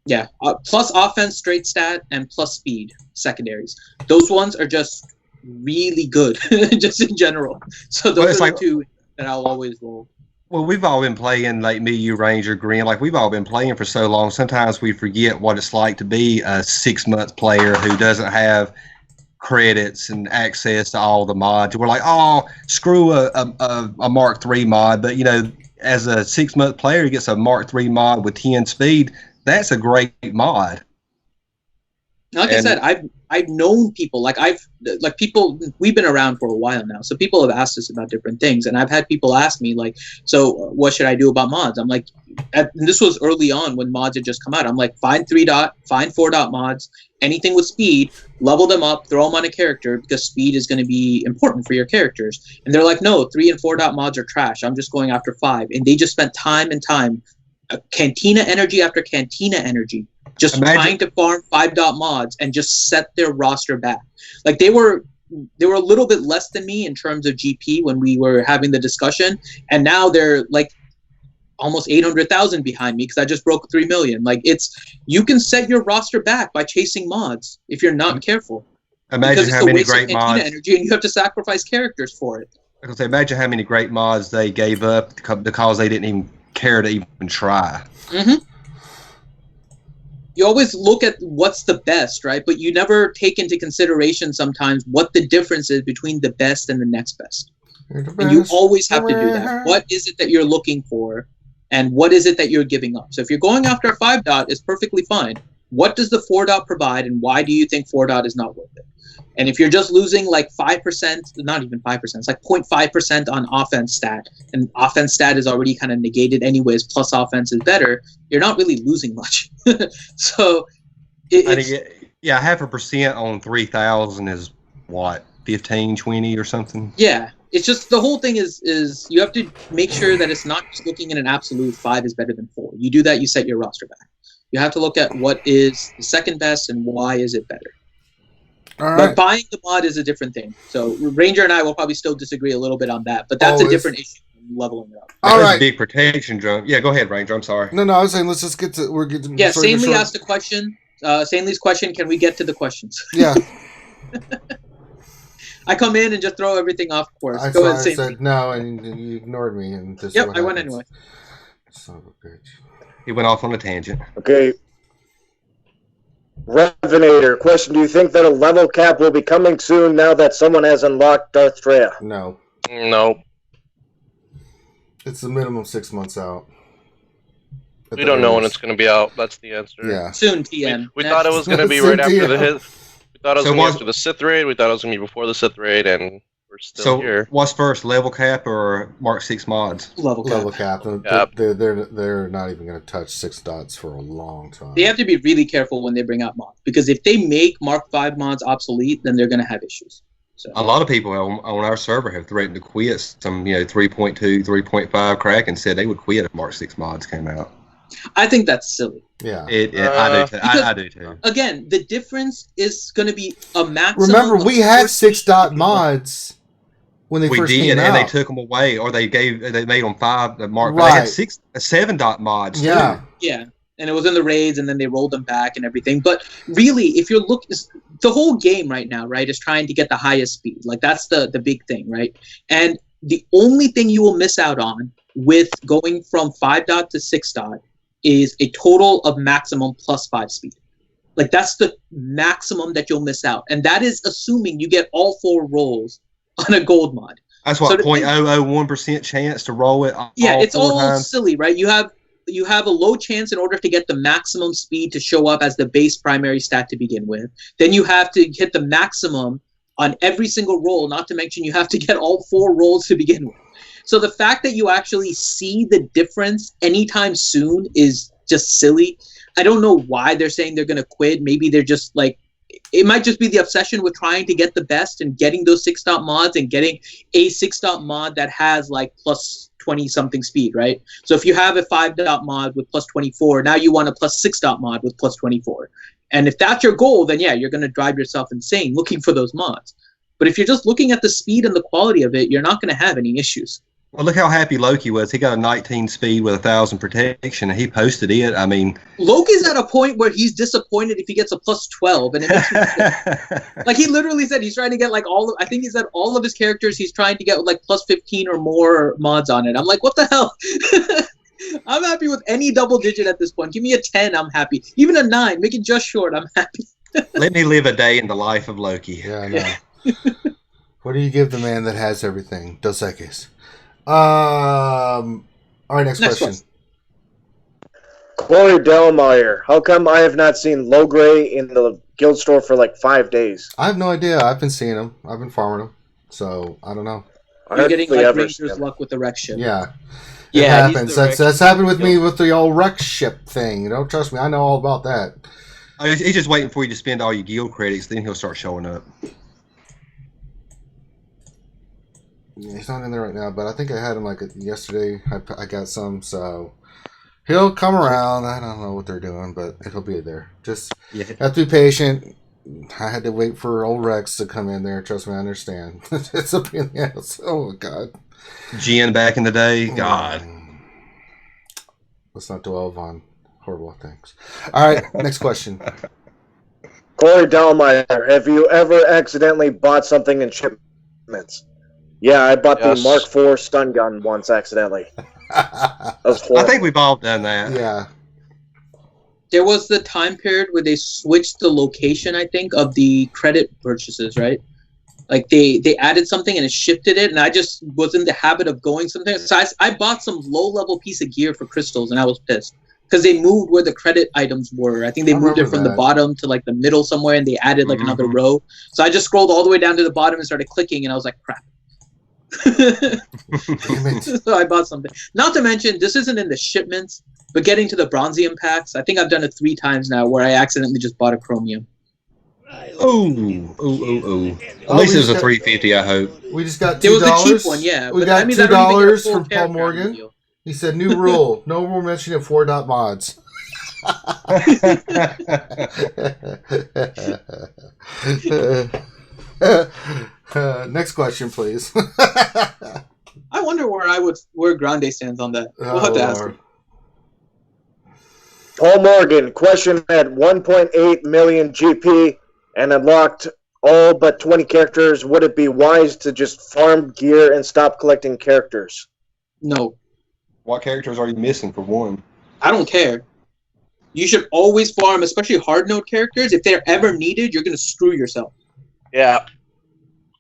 Yeah, plus offense straight stat and plus speed secondaries. Those ones are just really good, just in general. So those are the 2 that I'll always roll. Well, we've all been playing, like me, you, Ranger, Green. Like we've all been playing for so long. Sometimes we forget what it's like to be a 6-month player who doesn't have credits and access to all the mods. We're like, oh, screw a Mark III mod. But as a 6-month player, who gets a Mark III mod with 10 speed. That's a great mod. Like I said, I've known people people. We've been around for a while now, so people have asked us about different things, and I've had people ask me like, "So, what should I do about mods?" I'm like, and this was early on when mods had just come out. I'm like, find 3-dot, find 4-dot mods, anything with speed, level them up, throw them on a character because speed is going to be important for your characters. And they're like, "No, 3 and 4-dot mods are trash. I'm just going after 5," and they just spent time and time, cantina energy after cantina energy. Just trying to farm 5-dot mods and just set their roster back. Like they were a little bit less than me in terms of GP when we were having the discussion, and now they're like almost 800,000 behind me because I just broke 3 million. Like you can set your roster back by chasing mods if you're not careful. Imagine how many great mods energy, and you have to sacrifice characters for it. I was gonna say, imagine how many great mods they gave up because they didn't even care to even try. Mm-hmm. You always look at what's the best, right? But you never take into consideration sometimes what the difference is between the best and the next best. And you always have to do that. What is it that you're looking for, and what is it that you're giving up? So if you're going after a 5-dot, it's perfectly fine. What does the 4-dot provide, and why do you think 4-dot is not worth it? And if you're just losing like 5%, not even 5%, it's like 0.5% on offense stat, and offense stat is already kind of negated anyways, plus offense is better, you're not really losing much. So, yeah, 0.5% on 3,000 is what, 15, 20 or something? Yeah, it's just the whole thing is you have to make sure that it's not just looking at an absolute 5 is better than 4. You do that, you set your roster back. You have to look at what is the second best and why is it better. All right. But buying the mod is a different thing. So Ranger and I will probably still disagree a little bit on that, but that's a different issue than leveling it up. All right. Big protection drum. Yeah, go ahead, Ranger. I'm sorry. No, I was saying let's just get to Yeah, Sanely asked a question. Sanely's question. Can we get to the questions? Yeah. I come in and just throw everything off course. I said no, and you ignored me. And this I went anyway. Son of a bitch. He went off on a tangent. Okay. Revenator, question: do you think that a level cap will be coming soon now that someone has unlocked Darth Freya? No. It's the minimum 6 months out. We don't know when it's going to be out. That's the answer. Yeah. Soon, TN. We thought it was going to be right after the hit. We thought it was going to be after the Sith raid. We thought it was going to be before the Sith raid, and we're still here. So, what's first, level cap or Mark 6 mods? Level cap. They're not even going to touch 6 dots for a long time. They have to be really careful when they bring out mods, because if they make Mark 5 mods obsolete, then they're going to have issues. So. A lot of people on our server have threatened to quit. Some 3.2, 3.5 crack and said they would quit if Mark 6 mods came out. I think that's silly. Yeah, I do too. Again, the difference is going to be a maximum. Remember, we had 6-dot mods when they first came out, and they took them away, or they made them 5 Mark. Right. They had 7-dot mods. Yeah, yeah, and it was in the raids, and then they rolled them back and everything. But really, if you're looking, the whole game right now, right, is trying to get the highest speed. Like that's the big thing, right? And the only thing you will miss out on with going from 5-dot to 6-dot is a total of maximum plus 5 speed. Like that's the maximum that you'll miss out, and that is assuming you get all 4 rolls on a gold mod. That's what 0.001% chance to roll it. Yeah, it's all times. Silly, right? You have a low chance in order to get the maximum speed to show up as the base primary stat to begin with. Then you have to hit the maximum on every single roll. Not to mention you have to get all 4 rolls to begin with. So the fact that you actually see the difference anytime soon is just silly. I don't know why they're saying they're going to quit. Maybe they're just like, it might just be the obsession with trying to get the best and getting those 6-dot mods and getting a 6-dot mod that has like plus 20 something speed, right? So if you have a 5-dot mod with plus 24, now you want a plus 6-dot mod with plus 24. And if that's your goal, then yeah, you're going to drive yourself insane looking for those mods. But if you're just looking at the speed and the quality of it, you're not going to have any issues. Well, look how happy Loki was. He got a 19 speed with 1,000 protection, and he posted it. I mean, Loki's at a point where he's disappointed if he gets a plus 12, and it makes him like he literally said he's trying to get like I think he said all of his characters he's trying to get like plus 15 or more mods on it. I'm like, what the hell? I'm happy with any double digit at this point. Give me a 10, I'm happy. Even a 9, make it just short, I'm happy. let me live a day in the life of Loki. Yeah, I know. What do you give the man that has everything? Dos Equis. All right, next question. Corey Delmeyer, how come I have not seen Low Gray in the guild store for like 5 days? I have no idea. I've been seeing him. I've been farming him. So, I don't know. You're getting like Ranger's luck with the wreck ship. Yeah. It happens. That's happened with me with the old wreck ship thing. You know, trust me, I know all about that. He's just waiting for you to spend all your guild credits, then he'll start showing up. Yeah, he's not in there right now, but I think I had him like yesterday. I got some, so he'll come around. I don't know what they're doing, but he'll be there. Just have to be patient. I had to wait for old Rex to come in there. Trust me, I understand. It's a pain in the ass. Oh, my God. Gin back in the day? God. Let's not dwell on horrible things. All right, next question. Corey Delmeyer, have you ever accidentally bought something in shipments? Yeah, I bought the Mark IV stun gun once accidentally. That was horrible. I think we've all done that. Yeah. There was the time period where they switched the location, I think, of the credit purchases, right? Like they added something and it shifted it, and I just was in the habit of going something. So I bought some low-level piece of gear for crystals, and I was pissed. Because they moved where the credit items were. I think they moved it from the bottom to like the middle somewhere, and they added like another row. So I just scrolled all the way down to the bottom and started clicking, and I was like, crap. So I bought something. Not to mention, this isn't in the shipments, but getting to the Bronzium packs, I think I've done it 3 times now where I accidentally just bought a Chromium. Ooh. At least it was a 350, I hope. We just got $2. It was a cheap one, yeah. We got $2 from Paul Morgan. He said, new rule, no more mention of 4.mods. Next question, please. I wonder where Grande stands on that. We'll have to ask him. Paul Morgan, question at 1.8 million GP and unlocked all but 20 characters. Would it be wise to just farm gear and stop collecting characters? No. What characters are you missing for one? I don't care. You should always farm, especially hard node characters. If they're ever needed, you're going to screw yourself. Yeah.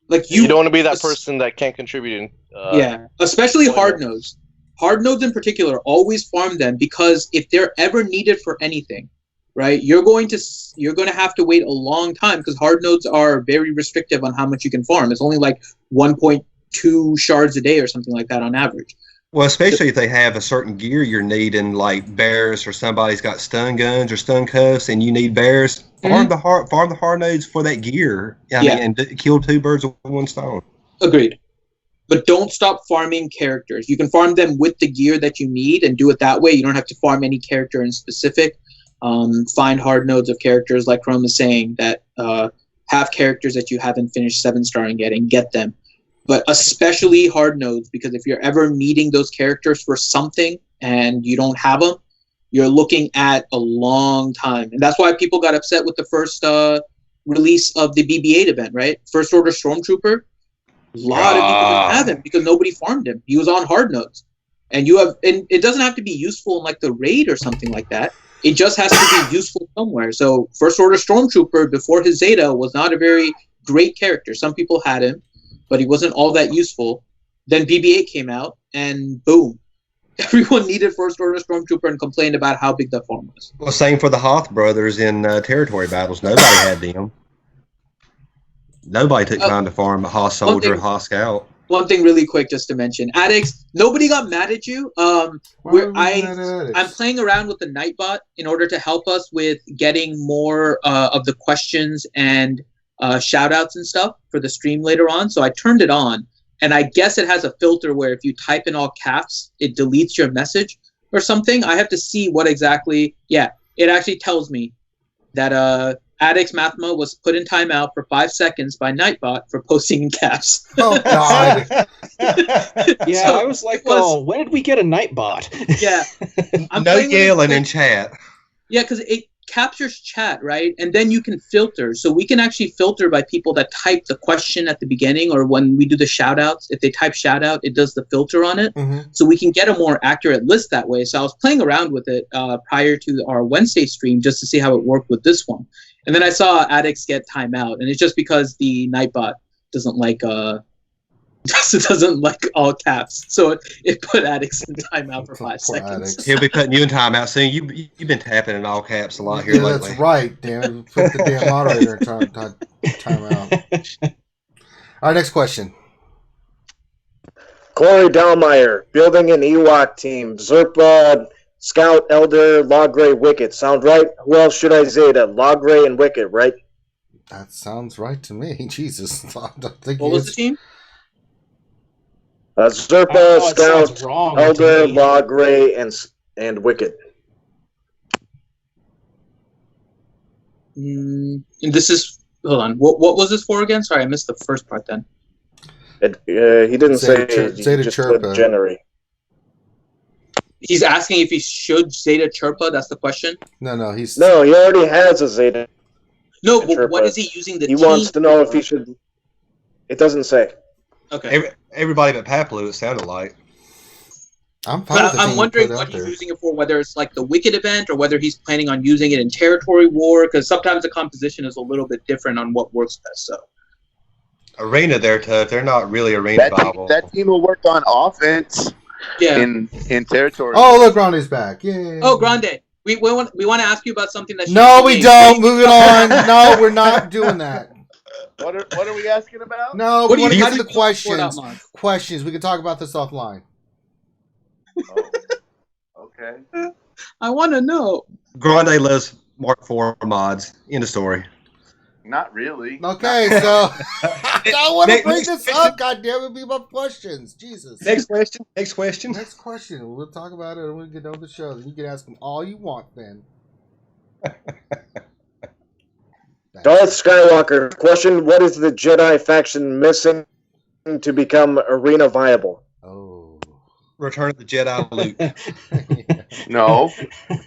Like you don't want to be that person that can't contribute. Yeah, especially hard nodes. Hard nodes in particular, always farm them, because if they're ever needed for anything, right, you're going to have to wait a long time, because hard nodes are very restrictive on how much you can farm. It's only like 1.2 shards a day or something like that on average. Well, especially if they have a certain gear you're needing, like bears, or somebody's got stun guns or stun cuffs, and you need bears. Farm the hard nodes for that gear. I mean, and kill 2 birds with 1 stone. Agreed. But don't stop farming characters. You can farm them with the gear that you need and do it that way. You don't have to farm any character in specific. Find hard nodes of characters, like Chrome is saying, that have characters that you haven't finished 7-starring yet, and get them. But especially hard nodes, because if you're ever needing those characters for something and you don't have them, you're looking at a long time. And that's why people got upset with the first release of the BB-8 event, right? First Order Stormtrooper. A lot of people didn't have him because nobody farmed him. He was on hard nodes. And it doesn't have to be useful in like the raid or something like that. It just has to be useful somewhere. So First Order Stormtrooper, before his Zeta, was not a very great character. Some people had him, but he wasn't all that useful. Then BB-8 came out, and boom. Everyone needed First Order Stormtrooper and complained about how big the farm was. Well, same for the Hoth brothers in territory battles. Nobody had them. Nobody took time to farm a Hoth soldier, Hoth scout. One thing really quick just to mention. Addicts, nobody got mad at you. I'm playing around with the Nightbot in order to help us with getting more of the questions and shout-outs and stuff for the stream later on. So I turned it on. And I guess it has a filter where if you type in all caps, it deletes your message or something. I have to see what exactly. Yeah, it actually tells me that Addicts Mathma was put in timeout for 5 seconds by Nightbot for posting in caps. Oh God! Yeah, So I was like, it was- oh, when did we get a Nightbot? Yeah. I'm No playing with it, yelling like- in chat. Yeah, because it captures chat, right? And then you can filter. So we can actually filter by people that type the question at the beginning, or when we do the shout outs. If they type shout out, it does the filter on it. Mhm. So we can get a more accurate list that way. So I was playing around with it prior to our Wednesday stream just to see how it worked with this one. And then I saw addicts get timeout, and it's just because the Nightbot doesn't like doesn't like all caps, so it put addicts in timeout for 5 Poor seconds. addicts. He'll be putting you in timeout soon. You've been tapping in all caps a lot here Yeah, lately. that's right. Damn it! Put the damn moderator in time out. All right, next question. Corey Dalmeyer, building an Ewok team. Zerpa, Scout, Elder, Logray, Wicket. Sound right? Who else should I Zeta? Logray and Wicket, right? That sounds right to me. Jesus, I don't think What was the team? Zerpa, Oh, it sounds Scout, wrong Elder, to me. Logray, and Wicket. And this is hold on. What was this for again? Sorry, I missed the first part. Then He didn't Zeta say. Chir- He Zeta just Chirpa. put Generate. he's asking if he should Zeta Chirpa. That's the question. No, he's No, he already has a Zeta. No, but Chirpa. what is he using the He team? wants to know if he should. It doesn't say. Okay. Everybody but Papalu, it sounded like. I'm fine with But the I'm thing wondering you put what out he's there. using it for, whether it's like the Wicked event or whether he's planning on using it in Territory War, because sometimes the composition is a little bit different on what works best. So Arena, they're tough. They're not really arena viable. That team will work on offense yeah. in territory. Oh, look, Ronnie's back. Yay. Oh, Grande, we want to ask you about something that. No, we don't. Moving on. No, we're not doing that. What are we asking about? No, What we do want to you- how get do to the you support questions. Outlaws? Questions. We can talk about this offline. Oh, okay. I want to know. Grande loves Mark IV mods. End of story. Not really. Okay, so I don't want to Next- bring next this question. up. God damn it, be my questions. Jesus. Next question. Next question. Next question. We'll talk about it when we get on the show. Then you can ask them all you want, then. Darth Skywalker, question: what is the Jedi faction missing to become arena viable? Oh. Return of the Jedi Luke. No.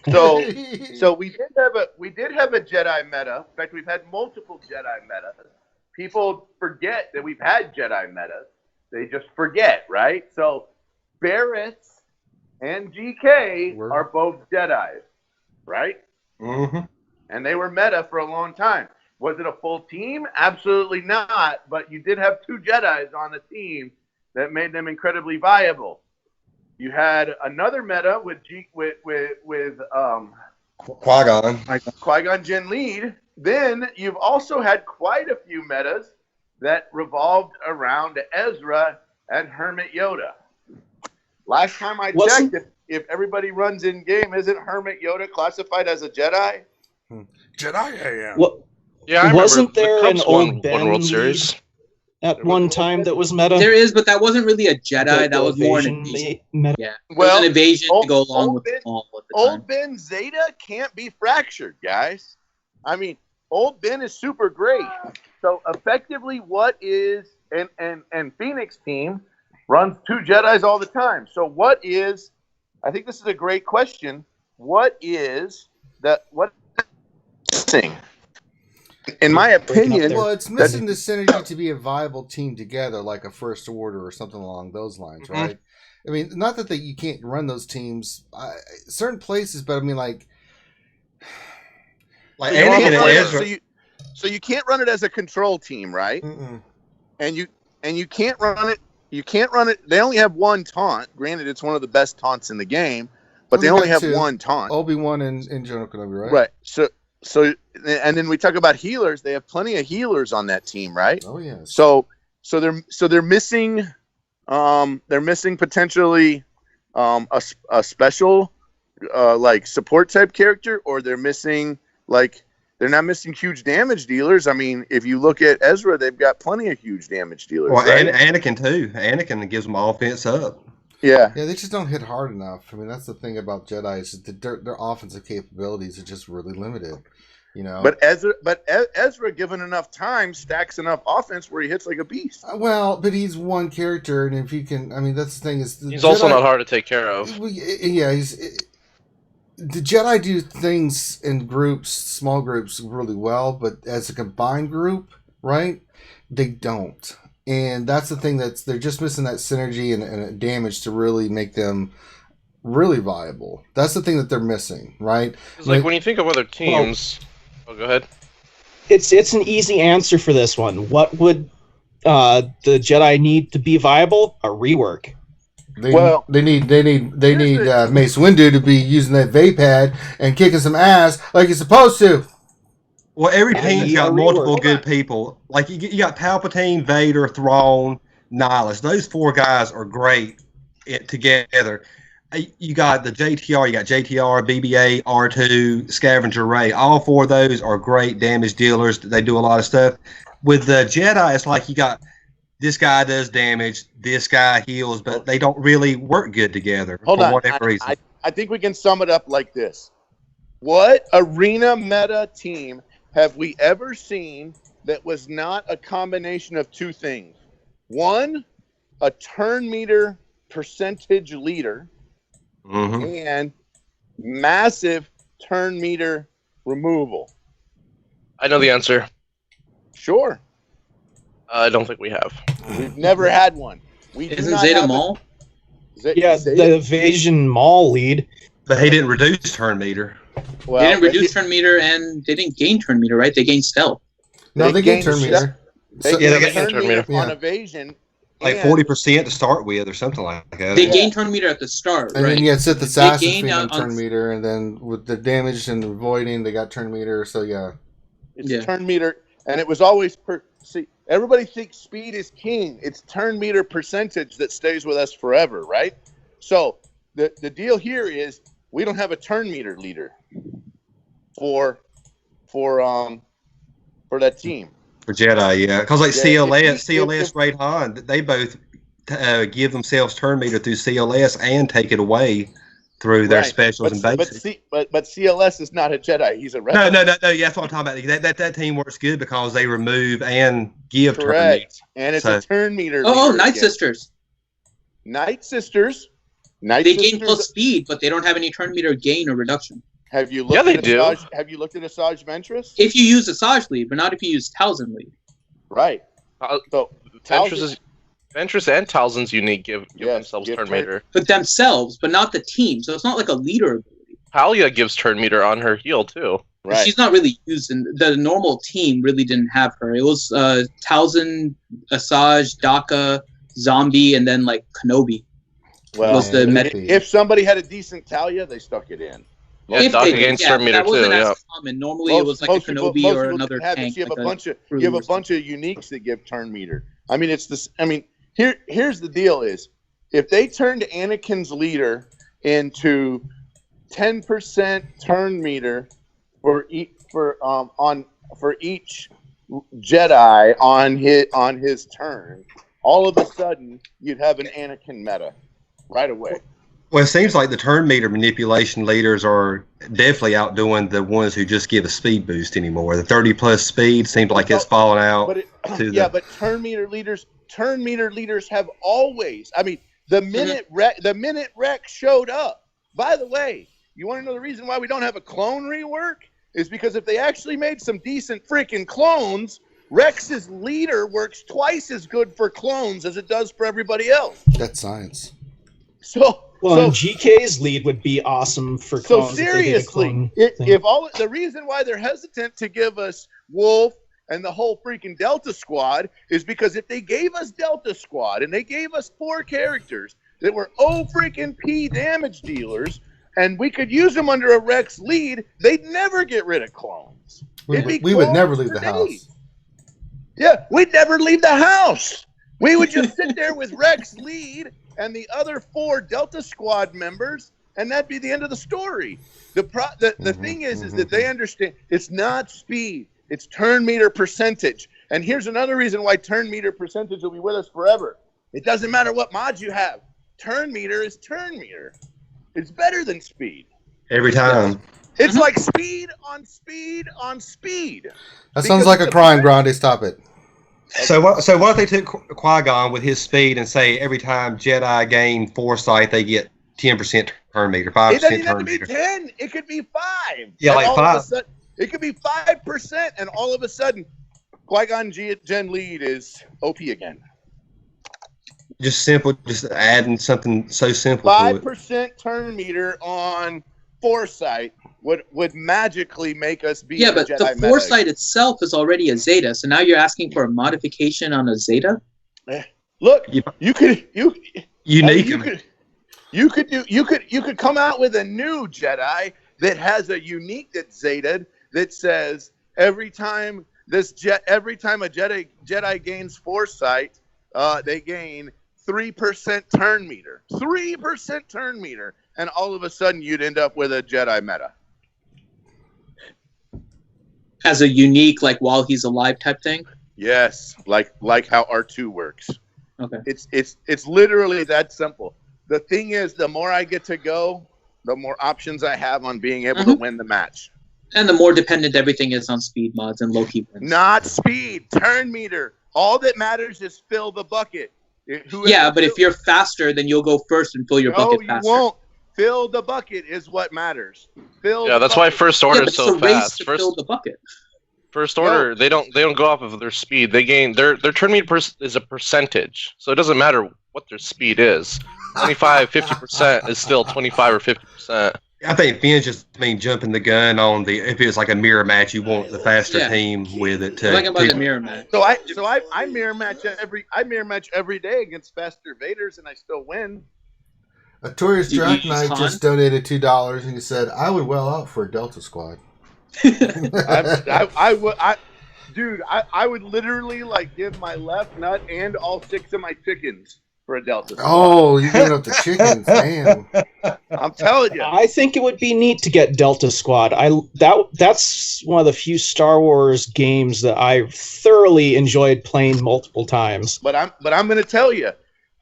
So we did have a Jedi meta. In fact, we've had multiple Jedi metas. People forget that we've had Jedi metas. They just forget, right? So Barretts and GK are both Jedis, right? Mm-hmm. And they were meta for a long time. Was it a full team? Absolutely not. But you did have two Jedis on the team that made them incredibly viable. You had another meta with Qui-Gon. Qui-Gon Jinn lead. Then you've also had quite a few metas that revolved around Ezra and Hermit Yoda. Last time I checked, if everybody runs in game, isn't Hermit Yoda classified as a Jedi? Jedi I am. What? Yeah, I Wasn't remember there the an Cubs old won Ben one World league Series. at one time that was meta? There is, but that wasn't really a Jedi. The that was more an evasion invasion. meta. Yeah, it was Well, an invasion to old- go along old with Ben- the fall at the time. Old Ben Zeta can't be fractured, guys. I mean, Old Ben is super great. So effectively, what is and Phoenix team runs two Jedis all the time. So what is? I think this is a great question. What is that? What thing? In my opinion, Well, it's missing the synergy to be a viable team together, like a First Order or something along those lines, right? I mean, not that you can't run those teams certain places, but I mean, like Like you can't Anakin and run it- Ezra. so you can't run it as a control team, right? mm-mm. And you can't run it. You can't run it. They only have one taunt. Granted, it's one of the best taunts in the game, but Well, they they only got have two. one taunt. Obi-Wan and General Kenobi, right? Right. So, and then we talk about healers. They have plenty of healers on that team, right? Oh yes. So they're missing. They're missing potentially a special like support type character, or they're missing like. They're not missing huge damage dealers. I mean, if you look at Ezra, they've got plenty of huge damage dealers. Well, right? Anakin too. Anakin gives them offense up. Yeah. Yeah, they just don't hit hard enough. I mean, that's the thing about Jedi is that their offensive capabilities are just really limited. You know, But Ezra, given enough time, stacks enough offense where he hits like a beast. well, but he's one character, and if you can, I mean, that's the thing is, He's also not hard to take care of. Yeah, the Jedi do things in groups, small groups, really well, but as a combined group, right? They don't, and that's the thing they're just missing that synergy and damage to really make them really viable. That's the thing that they're missing, right? It's like when you think of other teams. Oh, go ahead. It's an easy answer for this one. What would the Jedi need to be viable? A rework. They need Mace Windu to be using that vape pad and kicking some ass like he's supposed to. Well, every team's got multiple good people. Like you got Palpatine, Vader, Thrawn, Nihilus. Those 4 guys are great together. You got the JTR, you got JTR, BB-8, R2, Scavenger Ray. All 4 of those are great damage dealers. They do a lot of stuff. With the Jedi, it's like you got this guy does damage, this guy heals, but they don't really work good together for whatever reason. I think we can sum it up like this. What arena meta team have we ever seen that was not a combination of 2 things? 1, a turn meter percentage leader, and massive turn meter removal. I know the answer. Sure. I don't think we have. We've never had one. Isn't Zeta Maul? The Evasion Maul lead. But he didn't reduce turn meter. Well, they didn't reduce turn meter, and they didn't gain turn meter, right? They gained stealth. No, they gained turn meter. They gained turn meter on evasion. Like 40% to start with, or something like that. They gain turn meter at the start, and right? then you had Sith Assassins being turn meter, and then with the damage and avoiding, they got turn meter. So it's turn meter, and it was always see. Everybody thinks speed is king. It's turn meter percentage that stays with us forever, right? So the deal here is we don't have a turn meter leader for that team. For Jedi, yeah, because like CLS, Raid Han, they both give themselves turn meter through CLS and take it away through their specials and basics. But CLS is not a Jedi; he's a rebel. No. Yeah, that's what I'm talking about. That team works good because they remove and give turn meter. And it's a turn meter. Oh, Night Sisters. Night Sisters. They gain plus speed, but they don't have any turn meter gain or reduction. Have you looked at Asajj? Have you looked at Asajj Ventress? If you use Asajj lead, but not if you use Talzin lead. Right. So Ventress and Talzin's unique give themselves turn meter. But themselves, but not the team. So it's not like a leader ability. Talia gives turn meter on her heal too. Right. She's not really used, and the normal team really didn't have her. It was Talzin, Asajj, Daka, Zombie, and then like Kenobi. Well, if somebody had a decent Talia, they stuck it in. Yeah, Daka gains turn meter too. Yeah. Common. Normally, it was like a Kenobi or another tank. You have a bunch of uniques that give turn meter. I mean, it's this. I mean, here's the deal: is if they turned Anakin's leader into 10% turn meter for each Jedi on his turn, all of a sudden you'd have an Anakin meta right away. Well, it seems like the turn meter manipulation leaders are definitely outdoing the ones who just give a speed boost anymore. The 30+ speed seems like it's fallen out. But turn meter leaders have always. I mean, the minute Rex showed up. By the way, you want to know the reason why we don't have a clone rework? Is because if they actually made some decent freaking clones, Rex's leader works twice as good for clones as it does for everybody else. That's science. And GK's lead would be awesome for clones. So seriously, if all the reason why they're hesitant to give us Wolf and the whole freaking Delta Squad is because if they gave us Delta Squad and they gave us 4 characters that were freaking P damage dealers and we could use them under a Rex lead, they'd never get rid of clones. We would never leave the house. Yeah, we'd never leave the house. We would just sit there with Rex lead and the other 4 Delta Squad members, and that'd be the end of the story. The thing is that they understand it's not speed, it's turn meter percentage. And here's another reason why turn meter percentage will be with us forever. It doesn't matter what mods you have. Turn meter is turn meter. It's better than speed. Every time. It's like speed on speed on speed. That sounds like a crime, Grande. Stop it. So what if they took Qui-Gon with his speed and say every time Jedi gain foresight, they get 10% turn meter, 5% It doesn't have turn to be meter? 10. It could be 5. Yeah, And like all 5. of a sudden, it could be 5%, and all of a sudden, Qui-Gon Jinn lead is OP again. Just simple, just adding something so simple to it. 5% turn meter on foresight would magically make us be Yeah, but Jedi the meta. foresight itself is already a Zeta, so now you're asking for a modification on a Zeta? Look, you could come out with a new Jedi that has a unique that's Zeta that says every time a Jedi gains foresight, they gain 3% turn meter. 3% turn meter. And all of a sudden you'd end up with a Jedi meta. As a unique, like, while he's alive type thing? Yes, like how R2 works. Okay. It's literally that simple. The thing is, the more I get to go, the more options I have on being able to win the match. And the more dependent everything is on speed mods and low-key wins. Not speed, turn meter. All that matters is fill the bucket. Yeah, but if you're faster, then you'll go first and fill your bucket faster. No, you won't. Fill the bucket is what matters. Yeah, that's why first order is so fast. Fill the bucket. First order, they don't go off of their speed. They gain their turn meter is a percentage, so it doesn't matter what their speed is. 25, 50% is still 25 or 50%. I think Finn's just jumping the gun on the. If it's like a mirror match, you want the faster team with it too. Talking about the mirror match. So I mirror match every day against faster Vaders, and I still win. A Torius Drac Knight just donated $2 and he said, "I would well out for a Delta Squad." I would literally give my left nut and all 6 of my chickens for a Delta Squad. Oh, you're giving up the chickens, man. I'm telling you. I think it would be neat to get Delta Squad. That's one of the few Star Wars games that I thoroughly enjoyed playing multiple times. But I'm going to tell you.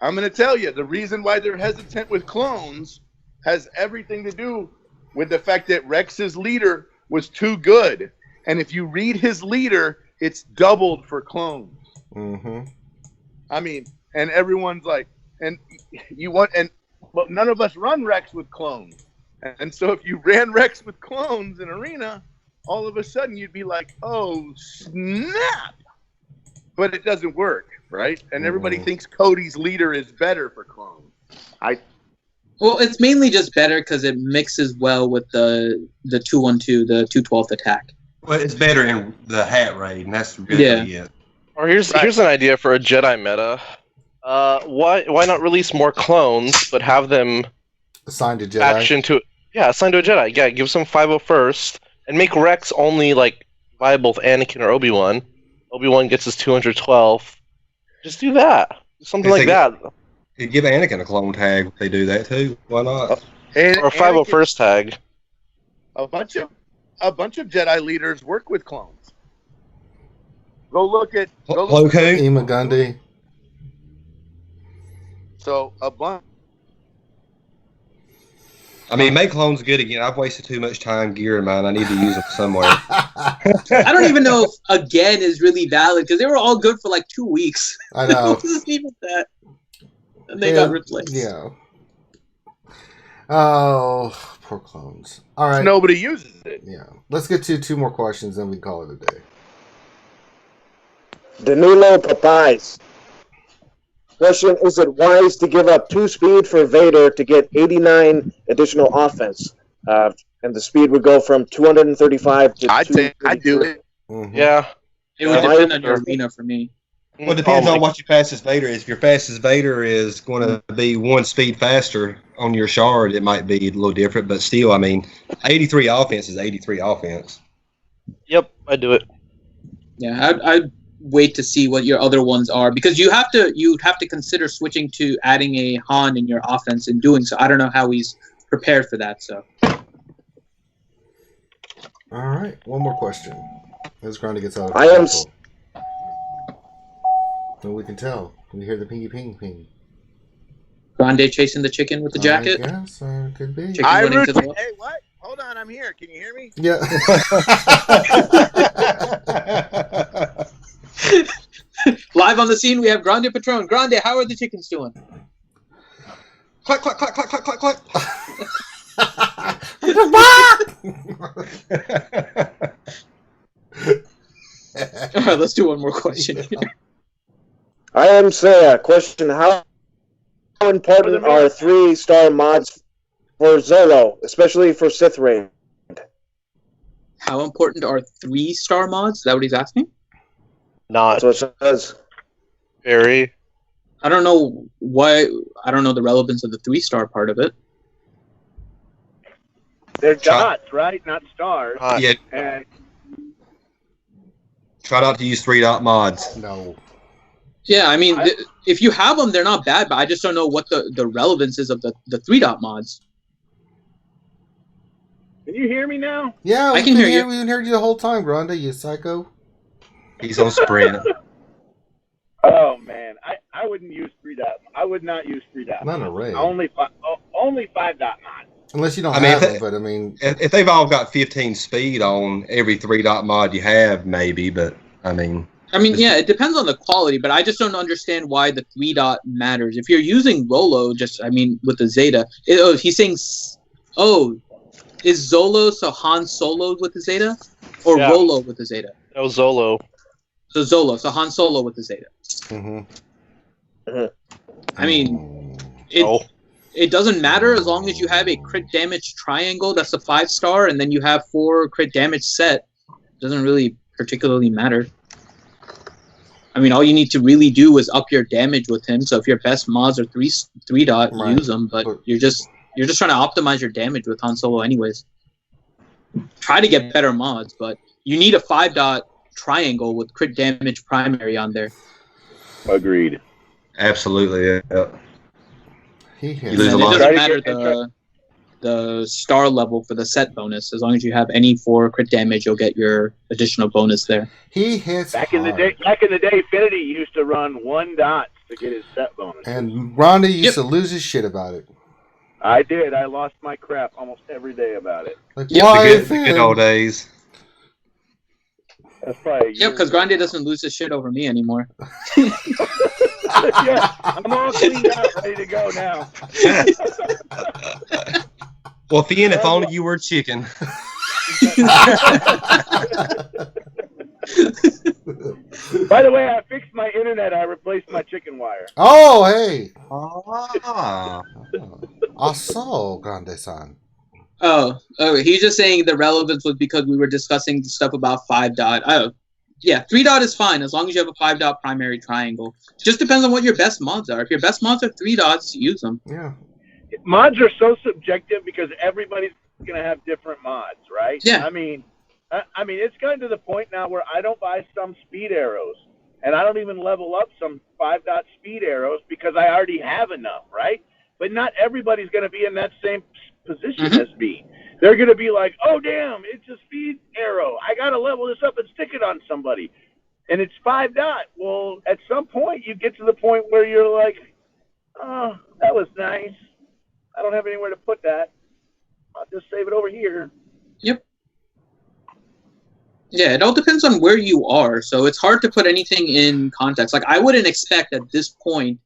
The reason why they're hesitant with clones has everything to do with the fact that Rex's leader was too good. And if you read his leader, it's doubled for clones. Mm-hmm. I mean, and everyone's like, but none of us run Rex with clones. And so if you ran Rex with clones in Arena, all of a sudden you'd be like, oh, snap. But it doesn't work, right? And everybody thinks Cody's leader is better for clones. Well, it's mainly just better because it mixes well with the 212, the 212th attack. Well, it's better in the hat raid, and that's really it. Or here's an idea for a Jedi meta. Why not release more clones, but have them assigned to Jedi? Assigned to a Jedi. Yeah, give some 501st, and make Rex only viable with Anakin or Obi-Wan. Obi-Wan gets his 212. Just do that. Something like that. You give Anakin a clone tag if they do that too. Why not? Or a 501st tag. A bunch of Jedi leaders work with clones. Go look at Ima Gundy. So a bunch. I mean, make clones good again. I've wasted too much time gearing mine. I need to use them somewhere. I don't even know if again is really valid because they were all good for 2 weeks. I know. It wasn't even that. And they got replaced. Yeah. Oh, poor clones. All right. Nobody uses it. Yeah. Let's get to 2 more questions, then we can call it a day. Danilo Papais. Question, is it wise to give up 2 speed for Vader to get 89 additional offense? And the speed would go from 235 to I'd do it. Mm-hmm. Yeah. It would depend on your arena for me. Well, it depends on what your fastest Vader is. If your fastest Vader is going to be 1 speed faster on your shard, it might be a little different. But still, 83 offense is 83 offense. Yep, I do it. Yeah, I'd wait to see what your other ones are because you'd have to consider switching to adding a Han in your offense and doing so. I don't know how he's prepared for that. So. All right, 1 more question. As Grande gets out of the so we can tell. Can you hear the pingy ping ping? Grande chasing the chicken with the jacket? Yes, could be. Chicken running to the wall. Hey, what? Hold hold on, I'm here. Can you hear me? Yeah. Live on the scene, we have Grande Patron. Grande, how are the chickens doing? Clack, clack, clack, clack, clack, clack, clack. All right, let's do one more question here. I am Saya. Question: How important are 3-star mods for Zolo, especially for Sith Raid? How important are 3-star mods? Is that what he's asking? Not That's what it says. very. I don't know why. I don't know the relevance of the 3-star part of it. They're dots, right? Not stars. Yeah, And try not to use 3-dot mods. No. Yeah, I mean, if you have them, they're not bad, but I just don't know what the relevance is of the 3-dot mods. can you hear me now? Yeah, I can hear you. We heard you the whole time, Grande, you psycho. He's on sprint. Oh man, I wouldn't use 3-dot. I would not use 3-dot. Not a raid. Only 5-dot mods. Unless you don't I mean, have if them, but I mean... If they've all got 15 speed on every 3-dot mod you have, maybe, but I mean... Yeah, it depends on the quality, but I just don't understand why the 3-dot matters. If you're using Rolo, with the Zeta, he's saying, is Zolo so Han Solo with the Zeta? Or Yeah. Rolo with the Zeta? That was Zolo. So Zolo, so Han Solo with the Zeta. Mm-hmm. I mean, it doesn't matter as long as you have a crit damage triangle that's a 5-star, and then you have 4 crit damage set. It doesn't really particularly matter. I mean, all you need to really do is up your damage with him. So if your best mods are 3-dot, Right. use them. But you're just trying to optimize your damage with Han Solo, anyways. Try to get better mods, but you need a 5-dot triangle with crit damage primary on there. Agreed. Absolutely, yeah. He You hits. lose a And it lot. doesn't matter the star level for the set bonus. As long as you have any 4 crit damage, you'll get your additional bonus there. He hits Back in the day, Affinity used to run 1 dot to get his set bonus. And Grande used to lose his shit about it. I did. I lost my crap almost every day about it. Like, Yep. why? The good old days. That's probably Yep, because Grande doesn't lose his shit over me anymore. yeah, I'm all cleaned out, ready to go now. Well, Finn, if only you were chicken. By the way, I fixed my internet. I replaced my chicken wire. Oh, hey. Ah. I saw Grande-san. Oh, he's just saying the relevance was because we were discussing the stuff about 5-dot. Oh, yeah, 3-dot is fine as long as you have a 5-dot primary triangle. Just depends on what your best mods are. If your best mods are 3-dots, use them. Yeah. Mods are so subjective because everybody's going to have different mods, right? Yeah. I mean, it's gotten to the point now where I don't buy some speed arrows, and I don't even level up some 5-dot speed arrows because I already have enough, right? But not everybody's going to be in that same position as me. They're going to be like, oh, damn, it's a speed arrow. I got to level this up and stick it on somebody. And it's 5-dot. Well, at some point, you get to the point where you're like, oh, that was nice. I don't have anywhere to put that. I'll just save it over here. Yep. Yeah, it all depends on where you are. So it's hard to put anything in context. Like, I wouldn't expect at this point,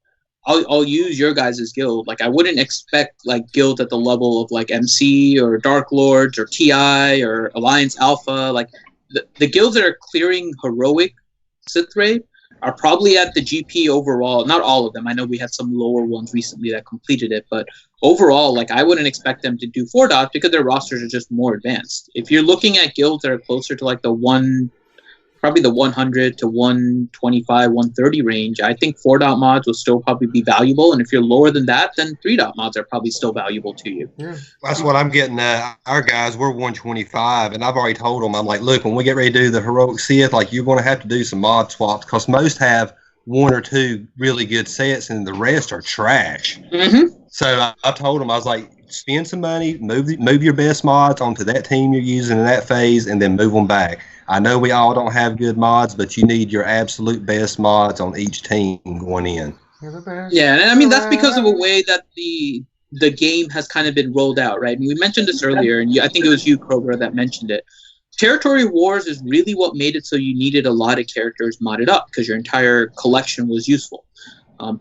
I'll use your guys' guild. Like, I wouldn't expect, like, guild at the level of, like, MC or Dark Lords or TI or Alliance Alpha. Like, the guilds that are clearing heroic Sith Raid are probably at the GP overall. Not all of them. I know we had some lower ones recently that completed it. But overall, like, I wouldn't expect them to do 4-dots because their rosters are just more advanced. If you're looking at guilds that are closer to, like, probably the 100 to 125, 130 range, I think 4-dot mods will still probably be valuable. And if you're lower than that, then 3-dot mods are probably still valuable to you. Yeah. That's what I'm getting at. Our guys, we're 125, and I've already told them, I'm like, look, when we get ready to do the heroic Sith, like, you're going to have to do some mod swaps because most have 1 or 2 really good sets, and the rest are trash. Mm-hmm. So I told them, I was like, spend some money, move your best mods onto that team you're using in that phase, and then move them back. I know we all don't have good mods, but you need your absolute best mods on each team going in. Yeah, and I mean, that's because of a way that the the game has kind of been rolled out, right? And we mentioned this earlier, and I think it was you, Kroger, that mentioned it. Territory Wars is really what made it so you needed a lot of characters modded up because your entire collection was useful.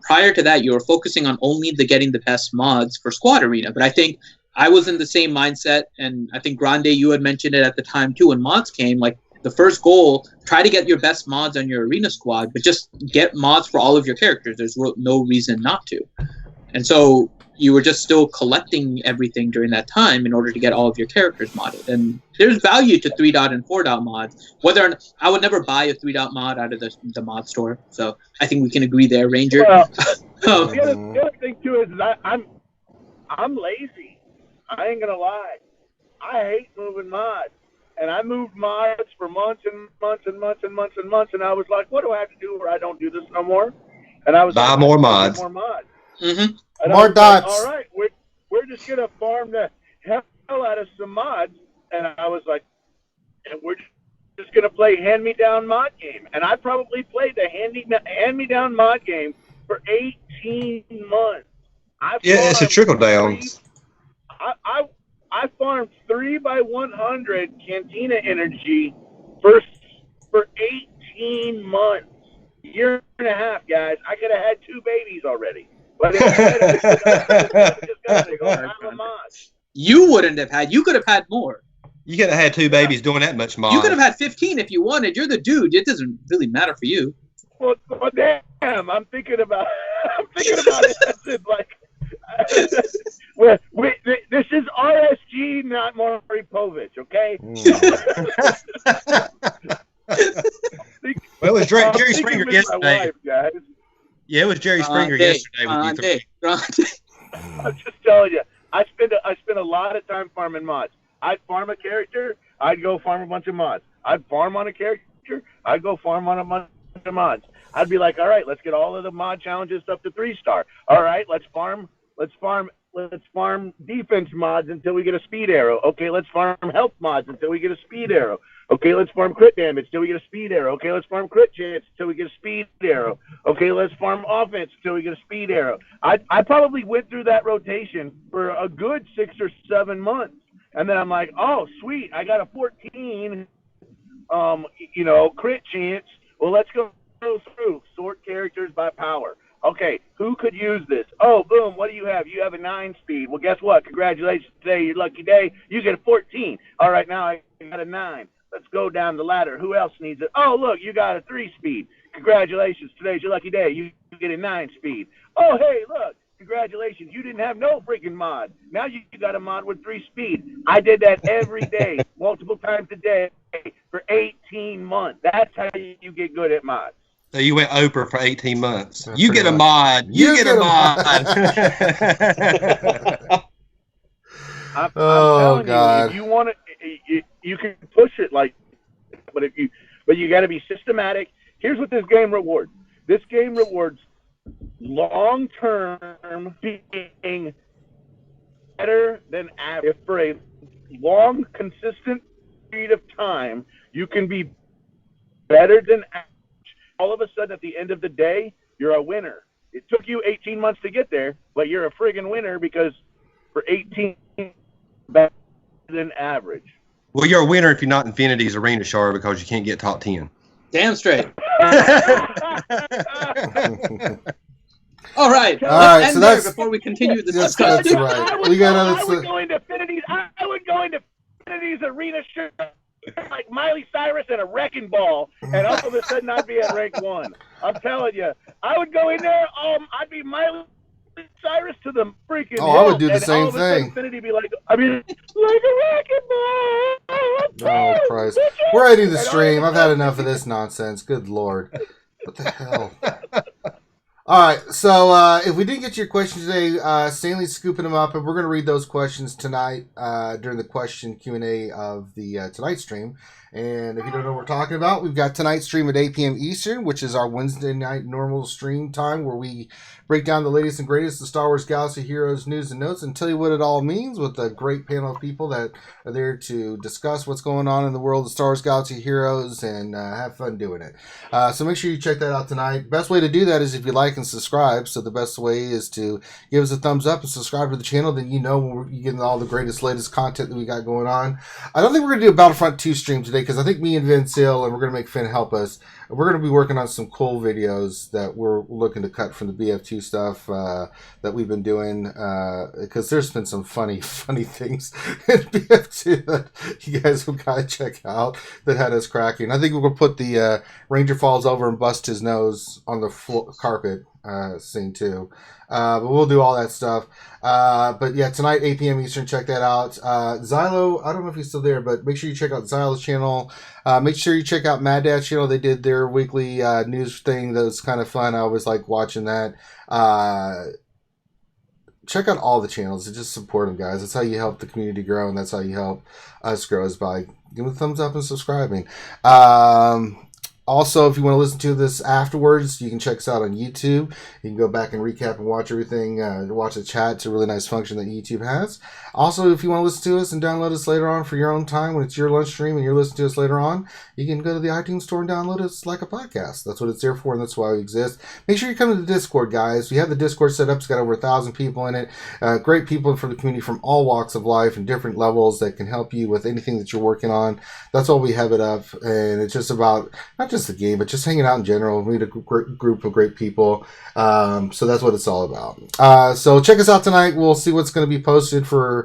Prior to that, you were focusing on only getting the best mods for Squad Arena. But I think I was in the same mindset, and I think Grande, you had mentioned it at the time too. When mods came, like the first goal, try to get your best mods on your arena squad, but just get mods for all of your characters. There's no reason not to. And so you were just still collecting everything during that time in order to get all of your characters modded. And there's value to 3. and 4. mods. Whether or not, I would never buy a 3. mod out of the mod store. So I think we can agree there, Ranger. Well, the other thing too is I'm lazy. I ain't gonna lie. I hate moving mods. And I moved mods for months and months and months and months and months, and I was like, what do I have to do where I don't do this no more? And I was buy like, more mods. More mods. Mm-hmm. And more dots. Like, all right, we're just gonna farm the hell out of some mods, and I was like, and we're just gonna play hand-me-down mod game. And I probably played the hand-me-down mod game for 18 months. Yeah, it's a trickle down. I farmed 3x100 Cantina Energy for 18 months. Year and a half, guys. I could have had 2 babies already. But you wouldn't have had. You could have had more. You could have had 2 babies doing that much mod. You could have had 15 if you wanted. You're the dude. It doesn't really matter for you. Well damn. I'm thinking about it. That's it. Like, this is RSG, not Maury Povich, okay? Well, it was Jerry Springer yesterday. Wife, guys. Yeah, it was Jerry Springer yesterday with you. I'm just telling you, I spend a lot of time farming mods. I'd farm a character, I'd go farm a bunch of mods. I'd farm on a character, I'd go farm on a bunch of mods. I'd be like, all right, let's get all of the mod challenges up to 3-star. All right, let's farm defense mods until we get a speed arrow. Okay, let's farm health mods until we get a speed arrow. Okay, let's farm crit damage till we get a speed arrow. Okay, let's farm crit chance till we get a speed arrow. Okay, let's farm offense till we get a speed arrow. I probably went through that rotation for a good 6 or 7 months. And then I'm like, oh, sweet, I got a 14, crit chance. Well, let's go through. Sort characters by power. Okay, who could use this? Oh, boom, what do you have? You have a 9 speed. Well, guess what? Congratulations. Today, your lucky day. You get a 14. All right, now I got a 9. Let's go down the ladder. Who else needs it? Oh, look, you got a 3 speed. Congratulations. Today's your lucky day. You get a 9 speed. Oh, hey, look. Congratulations. You didn't have no freaking mod. Now you got a mod with 3 speed. I did that every day, multiple times a day for 18 months. That's how you get good at mods. So you went Oprah for 18 months. You get a mod. You get a mod. I'm telling God. You, if you want to, you can push it like, but you got to be systematic. Here's what this game rewards. This game rewards long-term being better than average. If for a long, consistent period of time, you can be better than average. All of a sudden, at the end of the day, you're a winner. It took you 18 months to get there, but you're a friggin' winner because for 18 better than average. Well, you're a winner if you're not Infinity's Arena Shard because you can't get top 10. Damn straight. All right. So that's before we continue the discussion. discussion. Right. I would go into Infinity's Arena Shard like Miley Cyrus and a wrecking ball, and all of a sudden I'd be at rank 1. I'm telling you, I would go in there. I'd be Miley Cyrus to the freaking. Oh, I would do the same thing. Infinity be like, like a wrecking ball. Oh Christ! We're ending the stream. I've had enough of this nonsense. Good Lord, what the hell? All right, so if we didn't get to your question today, Stanley's scooping them up, and we're going to read those questions tonight during the question Q&A of the tonight's stream. And if you don't know what we're talking about, we've got tonight's stream at 8 p.m. Eastern, which is our Wednesday night normal stream time, where we break down the latest and greatest of Star Wars Galaxy Heroes news and notes and tell you what it all means with a great panel of people that are there to discuss what's going on in the world of Star Wars Galaxy Heroes and have fun doing it. So make sure you check that out tonight. Best way to do that is if you like and subscribe. So the best way is to give us a thumbs up and subscribe to the channel. Then you know when you're getting all the latest content that we got going on. I don't think we're going to do a Battlefront 2 stream today because I think me and Vince Hill, and we're going to make Finn help us. We're going to be working on some cool videos that we're looking to cut from the BF2 stuff that we've been doing because there's been some funny things in BF2 that you guys have got to check out that had us cracking. I think we're going to put the Ranger falls over and bust his nose on the carpet scene too. But we'll do all that stuff. But yeah, tonight, 8 p.m. Eastern, check that out. Xylo, I don't know if he's still there, but make sure you check out Xylo's channel. Make sure you check out Mad Dad's channel. They did their weekly news thing that was kind of fun. I always like watching that. Check out all the channels and just support them, guys. That's how you help the community grow, and that's how you help us grow, is by giving a thumbs up and subscribing. Also, if you want to listen to this afterwards, you can check us out on YouTube. You can go back and recap and watch everything, watch the chat. It's a really nice function that YouTube has. Also, if you want to listen to us and download us later on for your own time, when it's your lunch stream and you're listening to us later on, you can go to the iTunes store and download us like a podcast. That's what it's there for, and that's why we exist. Make sure you come to the Discord, guys. We have the Discord set up. It's got over 1,000 people in it. Great people from the community from all walks of life and different levels that can help you with anything that you're working on. That's why we have it up, and it's just about not just the game, but just hanging out in general. We meet a group of great people. So that's what it's all about. So check us out tonight. We'll see what's going to be posted for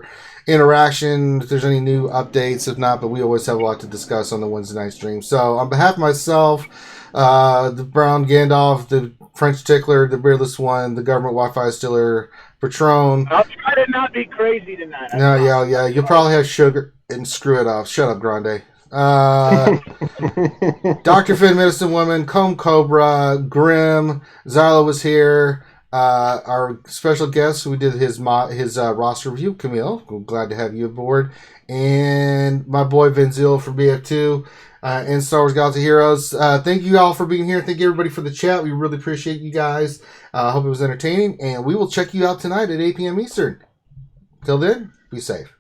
interaction, if there's any new updates. If not, but we always have a lot to discuss on the Wednesday night stream. So on behalf of myself, the Brown Gandalf, the French Tickler, the Beardless One, the Government Wi-Fi Stealer, Patron. I'll try to not be crazy tonight. No, yeah. You'll probably have sugar and screw it off. Shut up, Grande. Dr. Finn, Medicine Woman, Comb Cobra, Grim, Xylo was here. Our special guest, we did his roster review, Camille. We're glad to have you aboard. And my boy Venzil from BF2 and Star Wars Galaxy Heroes. Thank you all for being here. Thank you everybody for the chat. We really appreciate you guys. Hope it was entertaining. And we will check you out tonight at 8 p.m. Eastern. Till then, be safe.